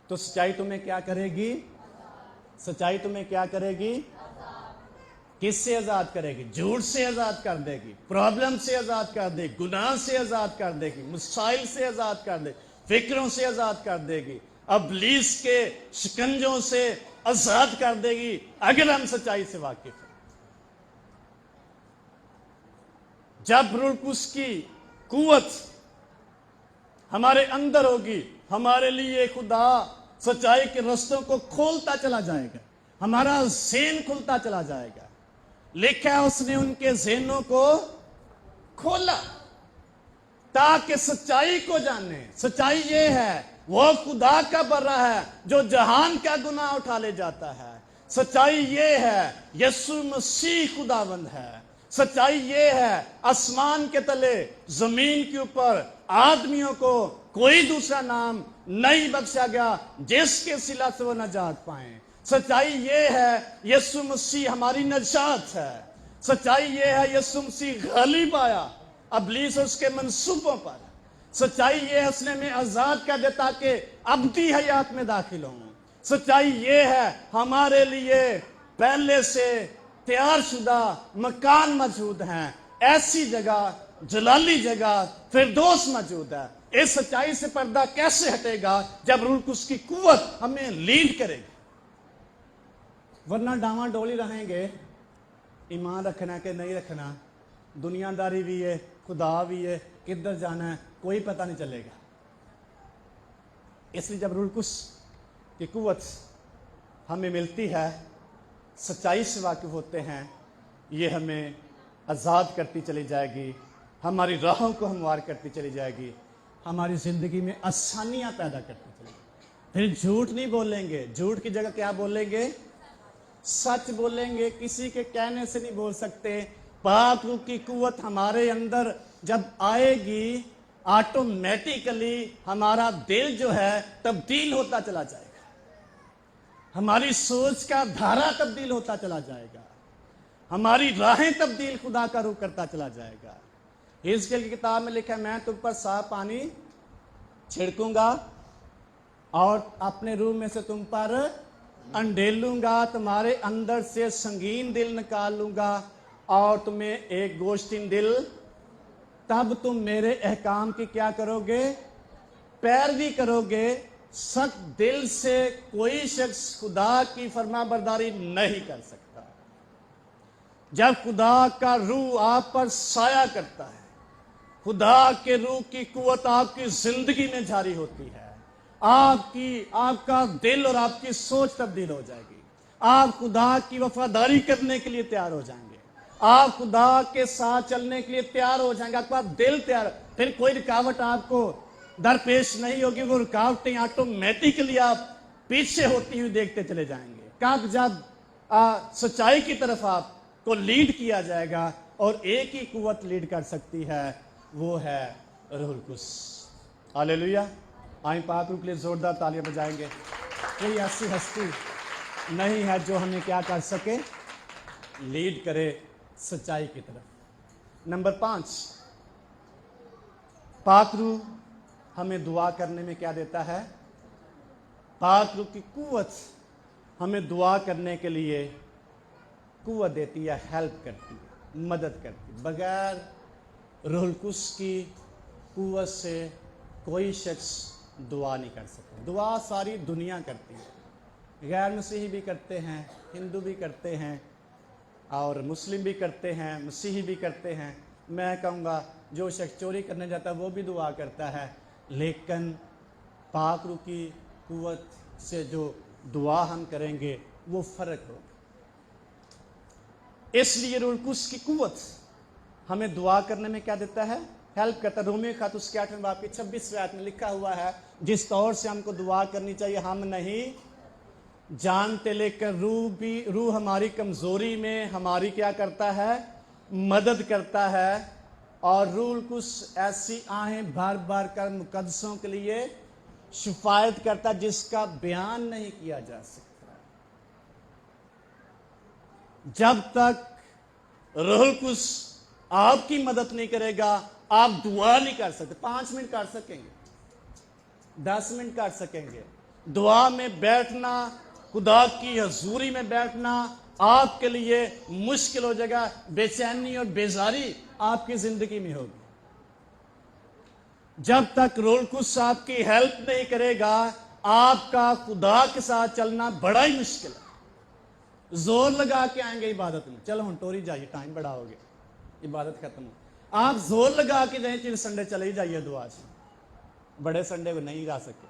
तो सच्चाई तुम्हें क्या करेगी? सच्चाई तुम्हें क्या करेगी? کس سے آزاد کرے گی؟ جھوٹ سے آزاد کر دے گی، پرابلم سے آزاد کر دے گی، گناہ سے آزاد کر دے گی، مسائل سے آزاد کر دے گی، فکروں سے آزاد کر دے گی، ابلیس کے شکنجوں سے آزاد کر دے گی اگر ہم سچائی سے واقف ہیں۔ جب روح القدس کی قوت ہمارے اندر ہوگی، ہمارے لیے خدا سچائی کے رستوں کو کھولتا چلا جائے گا، ہمارا ذہن کھلتا چلا جائے گا۔ لکھا ہے اس نے ان کے ذہنوں کو کھولا تاکہ سچائی کو جانے۔ سچائی یہ ہے وہ خدا کا بڑا ہے جو جہان کا گناہ اٹھا لے جاتا ہے۔ سچائی یہ ہے یسوع مسیح خداوند ہے۔ سچائی یہ ہے آسمان کے تلے زمین کے اوپر آدمیوں کو کوئی دوسرا نام نہیں بخشا گیا جس کے صلہ سے وہ نجات پائیں۔ سچائی یہ ہے یسوع مسیح ہماری نجات ہے۔ سچائی یہ ہے یسوع مسیح غالب آیا ابلیس اور اس کے منصوبوں پر۔ سچائی یہ ہے اس نے ہمیں آزاد کر دیا تاکہ ابدی حیات میں داخل ہوں۔ سچائی یہ ہے ہمارے لیے پہلے سے تیار شدہ مکان موجود ہیں، ایسی جگہ، جلالی جگہ فردوس موجود ہے۔ اس سچائی سے پردہ کیسے ہٹے گا؟ جب روح القدس کی قوت ہمیں لیڈ کرے گی، ورنہ ڈاواں ڈولی رہیں گے۔ ایمان رکھنا کہ نہیں رکھنا، دنیا داری بھی ہے، خدا بھی ہے، کدھر جانا ہے کوئی پتہ نہیں چلے گا۔ اس لیے جب روح القدس کی قوت ہمیں ملتی ہے، سچائی سے واقف ہوتے ہیں، یہ ہمیں آزاد کرتی چلی جائے گی، ہماری راہوں کو ہموار کرتی چلی جائے گی، ہماری زندگی میں آسانیاں پیدا کرتی چلی جائے گی۔ پھر جھوٹ نہیں بولیں گے، جھوٹ کی جگہ کیا بولیں گے؟ سچ بولیں گے، کسی کے کہنے سے نہیں بول سکتے۔ پاک روح کی قوت ہمارے اندر جب آئے گی، آٹومیٹیکلی ہمارا دل جو ہے تبدیل ہوتا چلا جائے گا، ہماری سوچ کا دھارا تبدیل ہوتا چلا جائے گا، ہماری راہیں تبدیل خدا کا روح کرتا چلا جائے گا۔ حزقیل کی کتاب میں لکھا ہے میں تم پر صاف پانی چھڑکوں گا اور اپنے روح میں سے تم پر انڈیلوں گا، تمہارے اندر سے سنگین دل نکال لوں گا اور تمہیں ایک گوشتین دل، تب تم میرے احکام کی کیا کرو گے؟ پیروی کرو گے۔ سخت دل سے کوئی شخص خدا کی فرما برداری نہیں کر سکتا۔ جب خدا کا روح آپ پر سایہ کرتا ہے، خدا کے روح کی قوت آپ کی زندگی میں جاری ہوتی ہے، آپ کا دل اور آپ کی سوچ تبدیل ہو جائے گی۔ آپ خدا کی وفاداری کرنے کے لیے تیار ہو جائیں گے، آپ خدا کے ساتھ چلنے کے لیے تیار ہو جائیں گے، آپ کا دل تیار، پھر کوئی رکاوٹ آپ کو درپیش نہیں ہوگی۔ وہ رکاوٹیں آٹومیٹکلی آپ پیچھے ہوتی ہوئی دیکھتے چلے جائیں گے۔ کب جب سچائی کی طرف آپ کو لیڈ کیا جائے گا، اور ایک ہی قوت لیڈ کر سکتی ہے، وہ ہے روح القدس۔ ہاللیلویا۔ آئیں پاک روح کے لیے زوردار تالیاں بجائیں گے۔ کوئی ایسی ہستی نہیں ہے جو ہمیں کیا کر سکے؟ لیڈ کرے سچائی کی طرف۔ نمبر 5، پاک روح ہمیں دعا کرنے میں کیا دیتا ہے؟ پاک روح کی قوت ہمیں دعا کرنے کے لیے قوت دیتی ہے، ہیلپ کرتی ہے، مدد کرتی ہے۔ بغیر روح القدس کی قوت سے کوئی شخص دعا نہیں کر سکتا۔ دعا ساری دنیا کرتی ہے، غیر مسیحی بھی کرتے ہیں، ہندو بھی کرتے ہیں، اور مسلم بھی کرتے ہیں، مسیحی بھی کرتے ہیں۔ میں کہوں گا جو شخص چوری کرنے جاتا ہے وہ بھی دعا کرتا ہے، لیکن پاک روح کی قوت سے جو دعا ہم کریں گے وہ فرق ہوگا۔ اس لیے روح القدس کی قوت ہمیں دعا کرنے میں کیا دیتا ہے؟ ہیلپ کرتا ہے۔ رومیو خط اس کے 8ویں باب کی 26ویں آیت میں لکھا ہوا ہے جس طور سے ہم کو دعا کرنی چاہیے ہم نہیں جانتے، لیکن روح ہماری کمزوری میں ہماری کیا کرتا ہے؟ مدد کرتا ہے۔ اور روح القدس ایسی آہیں بھر بھر کر مقدسوں کے لیے شفاعت کرتا جس کا بیان نہیں کیا جا سکتا۔ جب تک روح القدس آپ کی مدد نہیں کرے گا، آپ دعا نہیں کر سکتے۔ 5 منٹ کر سکیں گے، 10 منٹ کر سکیں گے۔ دعا میں بیٹھنا، خدا کی حضوری میں بیٹھنا آپ کے لیے مشکل ہو جائے گا، بے چینی اور بیزاری آپ کی زندگی میں ہوگی۔ جب تک روح القدس آپ کی ہیلپ نہیں کرے گا، آپ کا خدا کے ساتھ چلنا بڑا ہی مشکل ہے۔ زور لگا کے آئیں گے عبادت میں، چلو ہن ٹوری جائیے، ٹائم بڑا ہو گیا، عبادت ختم ہو، آپ زور لگا کے جائیں، چل سنڈے چلے ہی جائیے دعا سے، بڑے سنڈے کو نہیں جا سکے،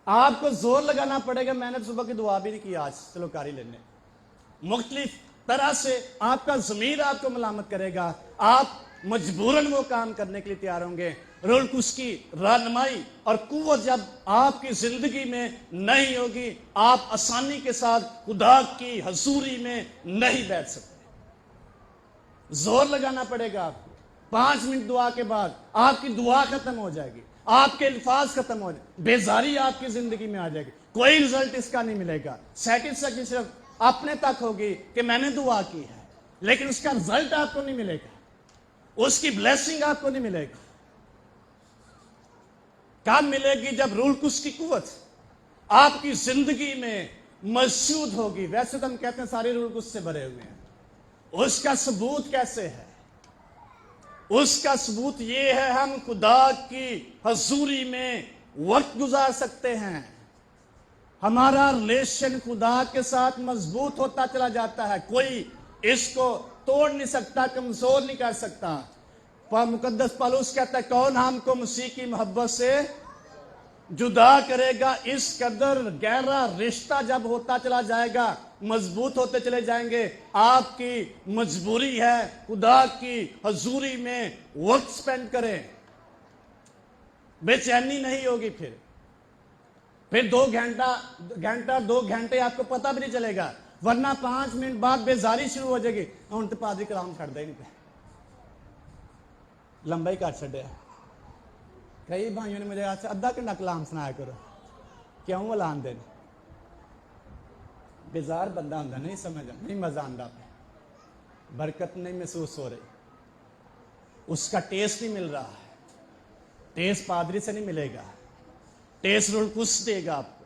آپ کو زور لگانا پڑے گا۔ میں نے صبح کی دعا بھی نہیں کی آج، چلو کر ہی لینے۔ مختلف طرح سے آپ کا ضمیر آپ کو ملامت کرے گا، آپ مجبوراً وہ کام کرنے کے لیے تیار ہوں گے۔ روح القدس کی رہنمائی اور قوت جب آپ کی زندگی میں نہیں ہوگی، آپ آسانی کے ساتھ خدا کی حضوری میں نہیں بیٹھ سکتے۔ زور لگانا پڑے گا آپ کو۔ 5 منٹ دعا کے بعد آپ کی دعا ختم ہو جائے گی، آپ کے الفاظ ختم ہو جائے گی، بیزاری آپ کی زندگی میں آ جائے گی، کوئی رزلٹ اس کا نہیں ملے گا۔ سیکنڈ صرف اپنے تک ہوگی کہ میں نے دعا کی ہے، لیکن اس کا رزلٹ آپ کو نہیں ملے گا، اس کی بلیسنگ آپ کو نہیں ملے گی۔ کب ملے گی؟ جب روح القدس کی قوت آپ کی زندگی میں موجود ہوگی۔ ویسے تو ہم کہتے ہیں سارے روح القدس سے بھرے ہوئے ہیں، اس کا ثبوت کیسے ہے؟ اس کا ثبوت یہ ہے، ہم خدا کی حضوری میں وقت گزار سکتے ہیں، ہمارا ریلیشن خدا کے ساتھ مضبوط ہوتا چلا جاتا ہے، کوئی اس کو توڑ نہیں سکتا، کمزور نہیں کر سکتا۔ مقدس پالوس کہتا ہے، کون ہم کو مسیح کی محبت سے جدا کرے گا؟ اس قدر گہرا رشتہ جب ہوتا چلا جائے گا، مضبوط ہوتے چلے جائیں گے، آپ کی مجبوری ہے خدا کی حضوری میں وقت سپینڈ کریں، بے چینی نہیں ہوگی۔ پھر 2 گھنٹے آپ کو پتہ بھی نہیں چلے گا، ورنہ 5 منٹ بعد بیزاری شروع ہو جائے گی، ہن تے پادری کلام چھڑ دے نہیں پہ، لمبا ہی کر چھڑیا۔ کئی بھائیوں نے مجھے آج ادھا گھنٹہ کلام سنایا کرو، کیوں اعلان دین؟ بیزار بندہ ہوں نہیں سمجھ، نہیں مزہ آتا، برکت نہیں محسوس ہو رہی، اس کا ٹیسٹ نہیں مل رہا ہے، ٹیسٹ پادری سے نہیں ملے گا، ٹیسٹ روح القدس دے گا آپ کو۔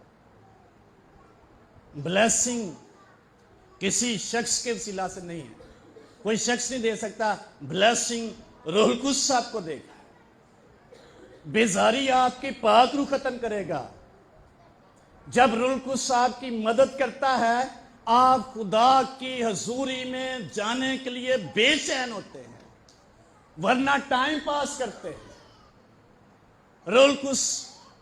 بلیسنگ کسی شخص کے وسیلہ سے نہیں ہے، کوئی شخص نہیں دے سکتا، بلیسنگ روح القدس آپ کو دے گا۔ بیزاری آپ کی پاک روح ختم کرے گا۔ جب روح القدس آپ کی مدد کرتا ہے، آپ خدا کی حضوری میں جانے کے لیے بے چین ہوتے ہیں، ورنہ ٹائم پاس کرتے ہیں۔ روح القدس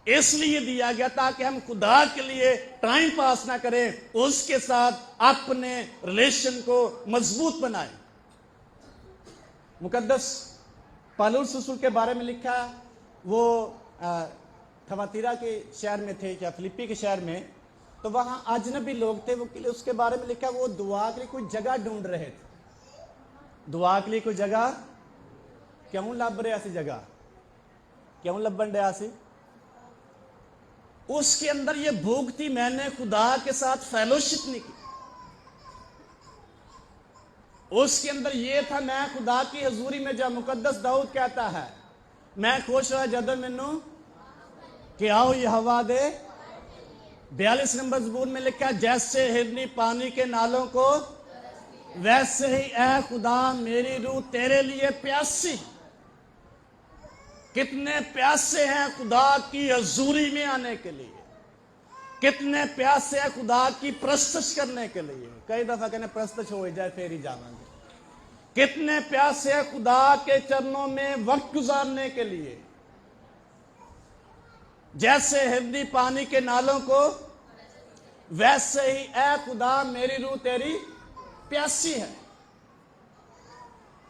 اس لیے دیا گیا تاکہ ہم خدا کے لیے ٹائم پاس نہ کریں، اس کے ساتھ اپنے ریلیشن کو مضبوط بنائیں۔ مقدس پالوس رسول کے بارے میں لکھا، وہ تھواتیرا کے شہر میں تھے یا فلپی کے شہر میں، تو وہاں اجنبی لوگ تھے، وہ اس کے بارے میں لکھا وہ دعا کے لیے کوئی جگہ ڈھونڈ رہے تھے۔ دعا کے لیے کوئی جگہ کیوں لب رہا سی؟ جگہ کیوں لبن رہا سی؟ اس کے اندر یہ بھوک تھی، میں نے خدا کے ساتھ فیلوشپ نہیں کی۔ اس کے اندر یہ تھا، میں خدا کی حضوری میں جب مقدس داؤد کہتا ہے، میں خوش رہا جدو مینوں کہ آؤ یہ ہوا دے۔ 42 نمبر زبور میں لکھا، جیسے ہرنی پانی کے نالوں کو، ویسے ہی اے خدا میری روح تیرے لیے پیاسی۔ کتنے پیاسے ہیں خدا کی حضوری میں آنے کے لیے، کتنے پیاسے ہیں خدا کی پرستش کرنے کے لیے۔ کئی دفعہ کہنے پرستش ہو جائے پھر ہی جاواں گے۔ کتنے پیاسے ہیں خدا کے چرنوں میں وقت گزارنے کے لیے۔ جیسے ہردی پانی کے نالوں کو، ویسے ہی اے خدا میری روح تیری پیاسی ہے۔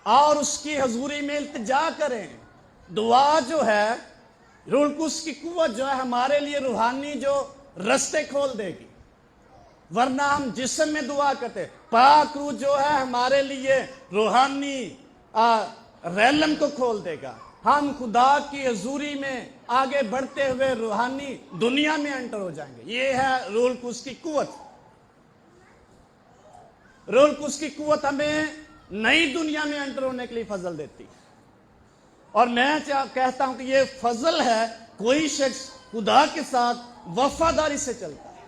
اور اس کی حضوری میں التجا کریں۔ دعا جو ہے، روح القدس کی قوت جو ہے ہمارے لیے روحانی جو رستے کھول دے گی، ورنہ ہم جسم میں دعا کرتے۔ پاک روح جو ہے ہمارے لیے روحانی ریلم کو کھول دے گا، ہم خدا کی حضوری میں آگے بڑھتے ہوئے روحانی دنیا میں انٹر ہو جائیں گے۔ یہ ہے روح القدس کی قوت۔ روح القدس کی قوت ہمیں نئی دنیا میں انٹر ہونے کے لیے فضل دیتی ہے، اور میں کہتا ہوں کہ یہ فضل ہے، کوئی شخص خدا کے ساتھ وفاداری سے چلتا ہے،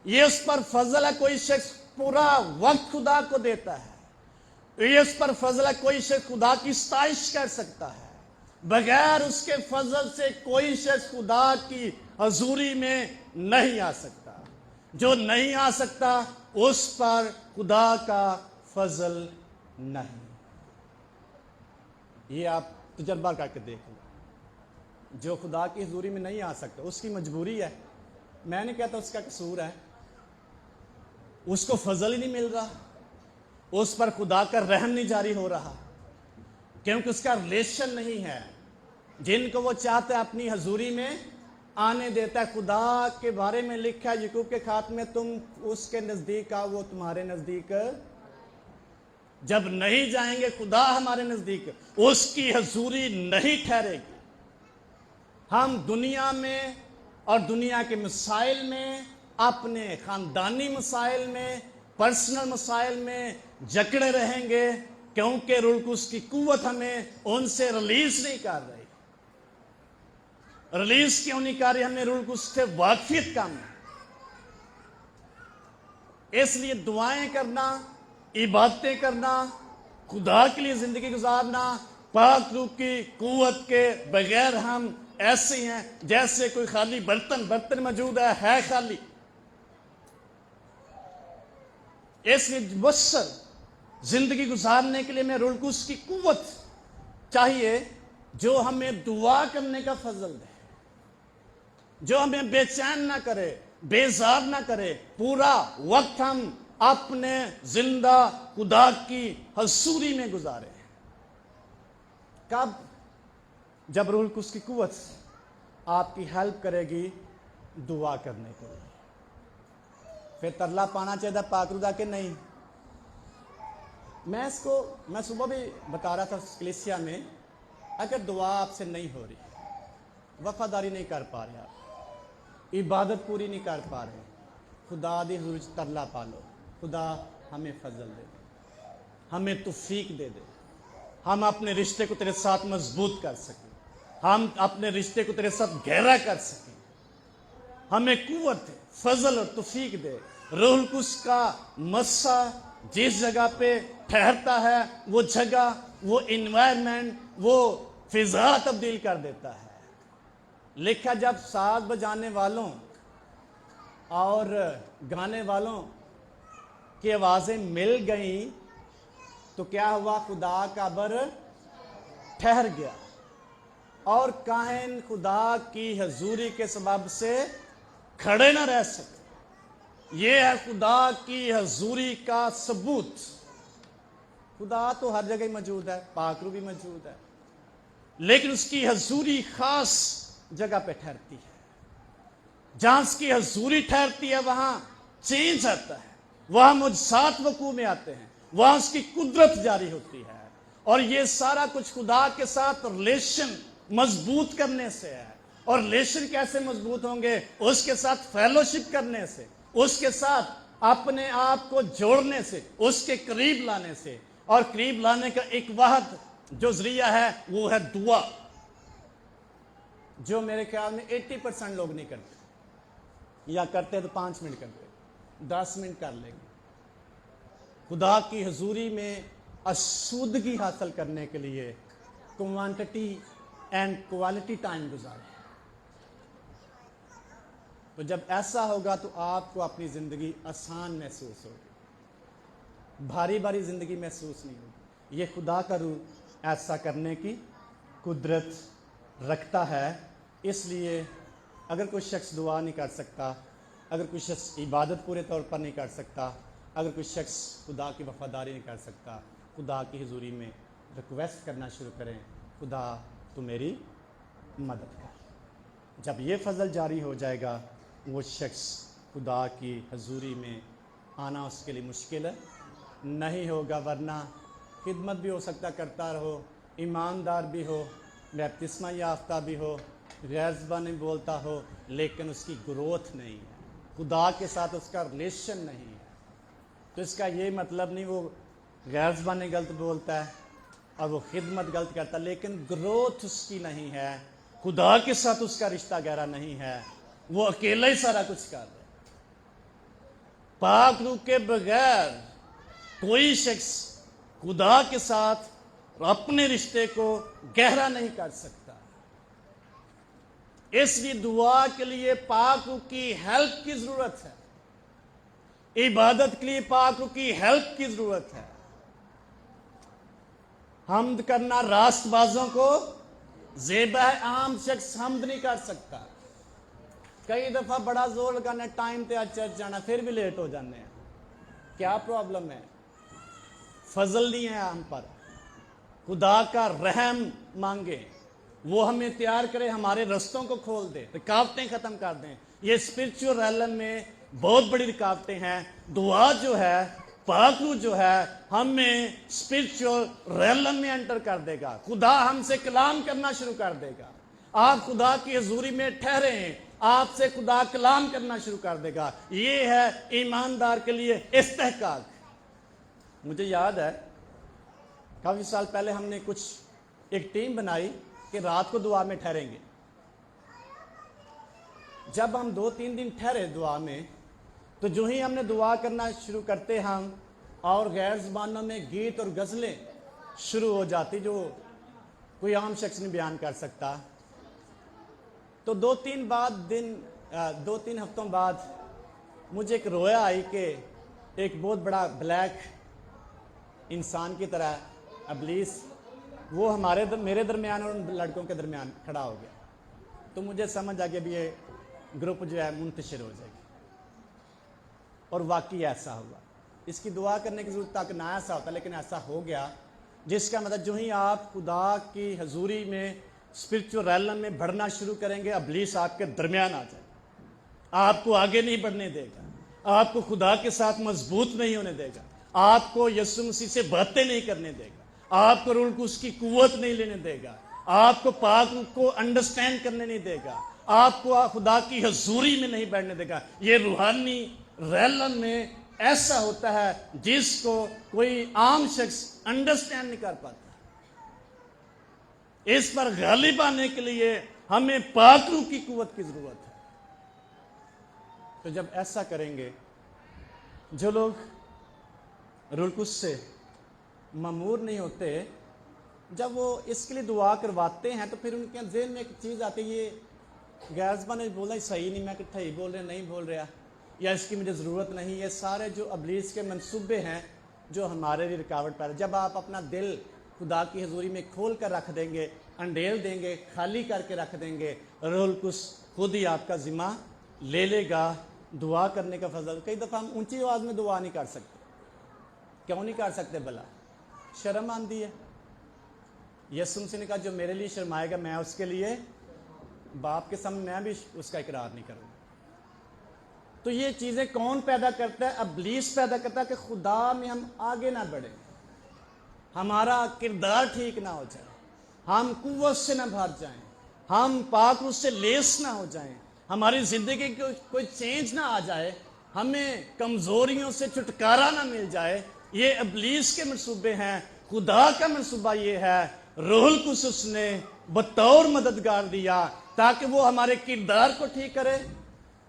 یہ اس پر فضل ہے کوئی شخص پورا وقت خدا کو دیتا ہے، یہ اس پر فضل ہے کوئی شخص خدا کی ستائش کر سکتا ہے۔ بغیر اس کے فضل سے کوئی شخص خدا کی حضوری میں نہیں آ سکتا۔ جو نہیں آ سکتا اس پر خدا کا فضل نہیں۔ یہ آپ تجربہ کر کے دیکھ لو، جو خدا کی حضوری میں نہیں آ سکتا اس کی مجبوری ہے، میں نہیں کہتا اس کا قصور ہے، اس کو فضل ہی نہیں مل رہا، اس پر خدا کا رحم نہیں جاری ہو رہا، کیونکہ اس کا ریلیشن نہیں ہے۔ جن کو وہ چاہتا ہے اپنی حضوری میں آنے دیتا ہے۔ خدا کے بارے میں لکھا ہے یعقوب کے خط میں، تم اس کے نزدیک آؤ وہ تمہارے نزدیک۔ جب نہیں جائیں گے خدا ہمارے نزدیک، اس کی حضوری نہیں ٹھہرے گی۔ ہم دنیا میں اور دنیا کے مسائل میں، اپنے خاندانی مسائل میں، پرسنل مسائل میں جکڑے رہیں گے، کیونکہ روح القدس کی قوت ہمیں ان سے ریلیز نہیں کر رہی۔ ریلیز کیوں نہیں کر رہی؟ ہمیں روح القدس سے واقفیت کم ہے۔ اس لیے دعائیں کرنا، عبادتیں کرنا، خدا کے لیے زندگی گزارنا، پاک روح کی قوت کے بغیر ہم ایسے ہیں جیسے کوئی خالی برتن موجود ہے خالی۔ اس لیے مؤثر زندگی گزارنے کے لیے ہمیں روح القدس کی قوت چاہیے، جو ہمیں دعا کرنے کا فضل دے، جو ہمیں بے چین نہ کرے، بیزار نہ کرے، پورا وقت ہم اپنے زندہ خدا کی حضوری میں گزارے۔ کب؟ جب روح القدس کی قوت آپ کی ہیلپ کرے گی دعا کرنے کے لیے۔ پھر ترلا پانا چاہیے پاک روح کہ نہیں۔ میں صبح بھی بتا رہا تھا کلیسیا میں، اگر دعا آپ سے نہیں ہو رہی، وفاداری نہیں کر پا رہے آپ، عبادت پوری نہیں کر پا رہے، خدا دی حضور ترلا پا لو، خدا ہمیں فضل دے دے، ہمیں توفیق دے دے، ہم اپنے رشتے کو تیرے ساتھ مضبوط کر سکیں، ہم اپنے رشتے کو تیرے ساتھ گہرا کر سکیں، ہمیں قوت دے، فضل اور توفیق دے۔ روح القدس کا مسا جس جگہ پہ ٹھہرتا ہے، وہ جگہ، وہ انوائرمنٹ، وہ فضا تبدیل کر دیتا ہے۔ لکھا جب ساز بجانے والوں اور گانے والوں کی آوازیں مل گئیں تو کیا ہوا؟ خدا کا بر ٹھہر گیا، اور کاہن خدا کی حضوری کے سبب سے کھڑے نہ رہ سکے۔ یہ ہے خدا کی حضوری کا ثبوت۔ خدا تو ہر جگہ موجود ہے، پاک روح بھی موجود ہے، لیکن اس کی حضوری خاص جگہ پہ ٹھہرتی ہے۔ جہاں اس کی حضوری ٹھہرتی ہے وہاں چینج آتا ہے، وہاں معجزات وقوع میں آتے ہیں، وہاں اس کی قدرت جاری ہوتی ہے، اور یہ سارا کچھ خدا کے ساتھ ریلیشن مضبوط کرنے سے ہے۔ اور ریلیشن کیسے مضبوط ہوں گے؟ اس کے ساتھ فیلوشپ کرنے سے، اس کے ساتھ اپنے آپ کو جوڑنے سے، اس کے قریب لانے سے۔ اور قریب لانے کا ایک واحد جو ذریعہ ہے وہ ہے دعا، جو میرے خیال میں 80% لوگ نہیں کرتے، یا کرتے تو 5 منٹ کرتے، 10 منٹ کر لیں گے۔ خدا کی حضوری میں آسودگی حاصل کرنے کے لیے کوانٹٹی اینڈ کوالٹی ٹائم گزاریں۔ تو جب ایسا ہوگا تو آپ کو اپنی زندگی آسان محسوس ہوگی، بھاری بھاری زندگی محسوس نہیں ہوگی۔ یہ خدا کا روح ایسا کرنے کی قدرت رکھتا ہے۔ اس لیے اگر کوئی شخص دعا نہیں کر سکتا، اگر کوئی شخص عبادت پورے طور پر نہیں کر سکتا، اگر کوئی شخص خدا کی وفاداری نہیں کر سکتا، خدا کی حضوری میں ریکویسٹ کرنا شروع کریں، خدا تو میری مدد کر۔ جب یہ فضل جاری ہو جائے گا، وہ شخص خدا کی حضوری میں آنا اس کے لیے مشکل نہیں ہوگا، ورنہ خدمت بھی ہو سکتا کرتا رہو، ایماندار بھی ہو، بپتسمہ یافتہ بھی ہو، غیر زبانی بولتا ہو، لیکن اس کی گروتھ نہیں ہے، خدا کے ساتھ اس کا ریلیشن نہیں ہے۔ تو اس کا یہ مطلب نہیں وہ غیر زبانی غلط بولتا ہے اور وہ خدمت غلط کرتا، لیکن گروتھ اس کی نہیں ہے، خدا کے ساتھ اس کا رشتہ گہرا نہیں ہے، وہ اکیلا ہی سارا کچھ کر رہا ہے۔ पाक रूह के बगैर कोई शख्स खुदा के साथ अपने रिश्ते को गहरा नहीं कर सकता। इसलिए दुआ के लिए पाक रूह की हेल्प की जरूरत है, इबादत के लिए पाक रूह की हेल्प की जरूरत है। हम्द करना रास्तबाजों को ज़ेबा है, आम शख्स हम्द नहीं कर सकता। कई दफा बड़ा जोर लगाने टाइम पे आज चर्च जाना, फिर भी लेट हो जाने हैं। क्या प्रॉब्लम है? फजल नहीं है हम पर। खुदा का रहम मांगे, वो हमें तैयार करे, हमारे रस्तों को खोल दे, रुकावटें खत्म कर दें। ये स्पिरिचुअल रैलन में बहुत बड़ी रुकावटें हैं। दुआ जो है, पाक रूह जो है, हमें स्पिरिचुअल रैलन में एंटर कर देगा। खुदा हमसे कलाम करना शुरू कर देगा। आप खुदा की हजूरी में ठहरे हैं, आपसे खुदा कलाम करना शुरू कर देगा। ये है ईमानदार के लिए इस्तेहकाक। मुझे याद है काफी साल पहले हमने एक टीम बनाई कि रात को दुआ में ठहरेंगे। जब हम 2-3 दिन ठहरे दुआ में, तो जो ही हमने दुआ करना शुरू करते हम, और गैर ज़बानों में गीत और गज़लें शुरू हो जाती जो कोई आम शख्स नहीं बयान कर सकता। तो 2-3 हफ्तों बाद मुझे एक रोया आई कि एक बहुत बड़ा ब्लैक इंसान की तरह इब्लीस वो मेरे दरमियान और उन लड़कों के दरमियान खड़ा हो गया। तो मुझे समझ आ गया भी ये ग्रुप जो है मुंतशिर हो जाएगी। और वाकई ऐसा हुआ। इसकी दुआ करने की जरूरत तक ना ऐसा होता, लेकिन ऐसा हो गया, जिसका मतलब जो ही आप खुदा की हजूरी में स्पिरिचुअल रैलन में बढ़ना शुरू करेंगे, इब्लीस आपके दरमियान आ जाए, आपको आगे नहीं बढ़ने देगा, आपको खुदा के साथ मजबूत नहीं होने देगा, आपको यीशु मसीह से बातें नहीं करने देगा, आपको रूह को उसकी कुव्वत नहीं लेने देगा, आपको पाक रूह को अंडरस्टैंड करने नहीं देगा, आपको खुदा की हजूरी में नहीं बैठने देगा। ये रूहानी रैलन में ऐसा होता है जिसको कोई आम शख्स अंडरस्टैंड नहीं कर पाता। इस पर गालिब आने के लिए हमें पाक रूह की कुव्वत की जरूरत है। तो जब ऐसा करेंगे, जो लोग रूह कुद्स से मामूर नहीं होते, जब वो इसके लिए दुआ करवाते हैं, तो फिर उनके ज़हन में एक चीज़ आती है, ये गैर ज़बान बोला सही नहीं, मैं कितना ही बोल रहा नहीं बोल रहा, या इसकी मुझे ज़रूरत नहीं। ये सारे जो इब्लीस के मंसूबे हैं जो हमारे लिए रुकावट पैदा। जब आप अपना दिल खुदा की हजूरी में खोल कर रख देंगे, अंडेल देंगे, खाली करके रख देंगे, रूह कुद्स खुद ही आपका जिम्मा ले लेगा दुआ करने का फजल। कई दफ़ा हम ऊंची आवाज़ में दुआ नहीं कर सकते। क्यों नहीं कर सकते? भला शर्म आती है। यीशु मसीह ने कहा जो मेरे लिए शर्माएगा मैं उसके लिए बाप के सामने मैं भी उसका इकरार नहीं करूँगा। तो ये चीज़ें कौन पैदा करता है? इब्लीस पैदा करता है कि खुदा में हम आगे ना बढ़े, हमारा किरदार ठीक ना हो जाए, हम कुव्वत से ना भर जाएं, हम पाक रूह से लेस ना हो जाएं, हमारी ज़िंदगी की कोई चेंज ना आ जाए, हमें कमज़ोरियों से छुटकारा ना मिल जाए। ये इब्लीस के मंसूबे हैं। खुदा का मंसूबा ये है, रूह कुद्स उसने बतौर मददगार दिया ताकि वो हमारे किरदार को ठीक करे,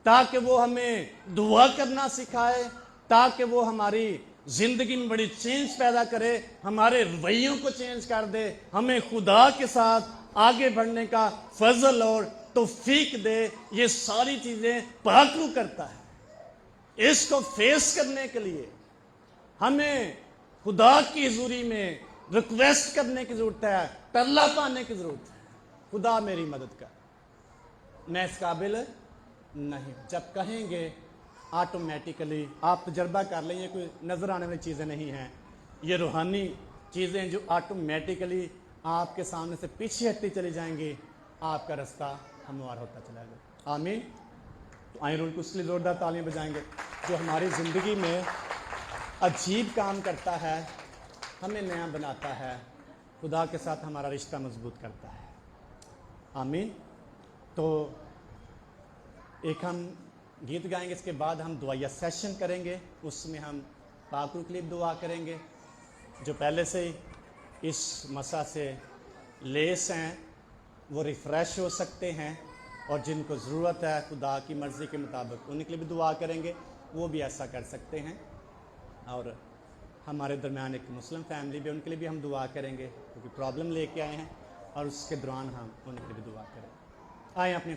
ताकि वो हमें दुआ करना सिखाए, ताकि वो हमारी जिंदगी में बड़ी चेंज पैदा करे, हमारे रवैयों को चेंज कर दे, हमें खुदा के साथ आगे बढ़ने का फजल और तौफीक दे। ये सारी चीजें पाक रूह करता है। इसको फेस करने के लिए हमें खुदा की हजूरी में रिक्वेस्ट करने की जरूरत है, तरला पाने की जरूरत है, खुदा मेरी मदद कर, मैं इस काबिल नहीं। जब कहेंगे ऑटोमेटिकली आप तजर्बा कर लें, ये कोई नज़र आने वाली चीज़ें नहीं हैं, ये रूहानी चीज़ें जो ऑटोमेटिकली आपके सामने से पीछे हटती चली जाएंगी, आपका रास्ता हमवार होता चला जाएगा। आमीन। तो आए रूह कुद्स के लिए ज़ोरदार तालियां बजाएंगे, जो हमारी ज़िंदगी में अजीब काम करता है, हमें नया बनाता है, खुदा के साथ हमारा रिश्ता मजबूत करता है। आमीन। तो एक हम गीत गाएंगे, इसके बाद हम दुआया सेशन करेंगे, उसमें हम पाक रूह के लिए दुआ करेंगे। जो पहले से ही इस मसा से लेस हैं वो रिफ़्रेश हो सकते हैं, और जिनको ज़रूरत है खुदा की मर्ज़ी के मुताबिक उनके लिए भी दुआ करेंगे। وہ بھی ایسا کر سکتے ہیں. اور ہمارے درمیان ایک مسلم فیملی بھی، ان کے لیے بھی ہم دعا کریں گے کیونکہ پرابلم لے کے آئے ہیں، اور اس کے دوران ہم ان کے لیے بھی دعا کریں. آئیں اپنی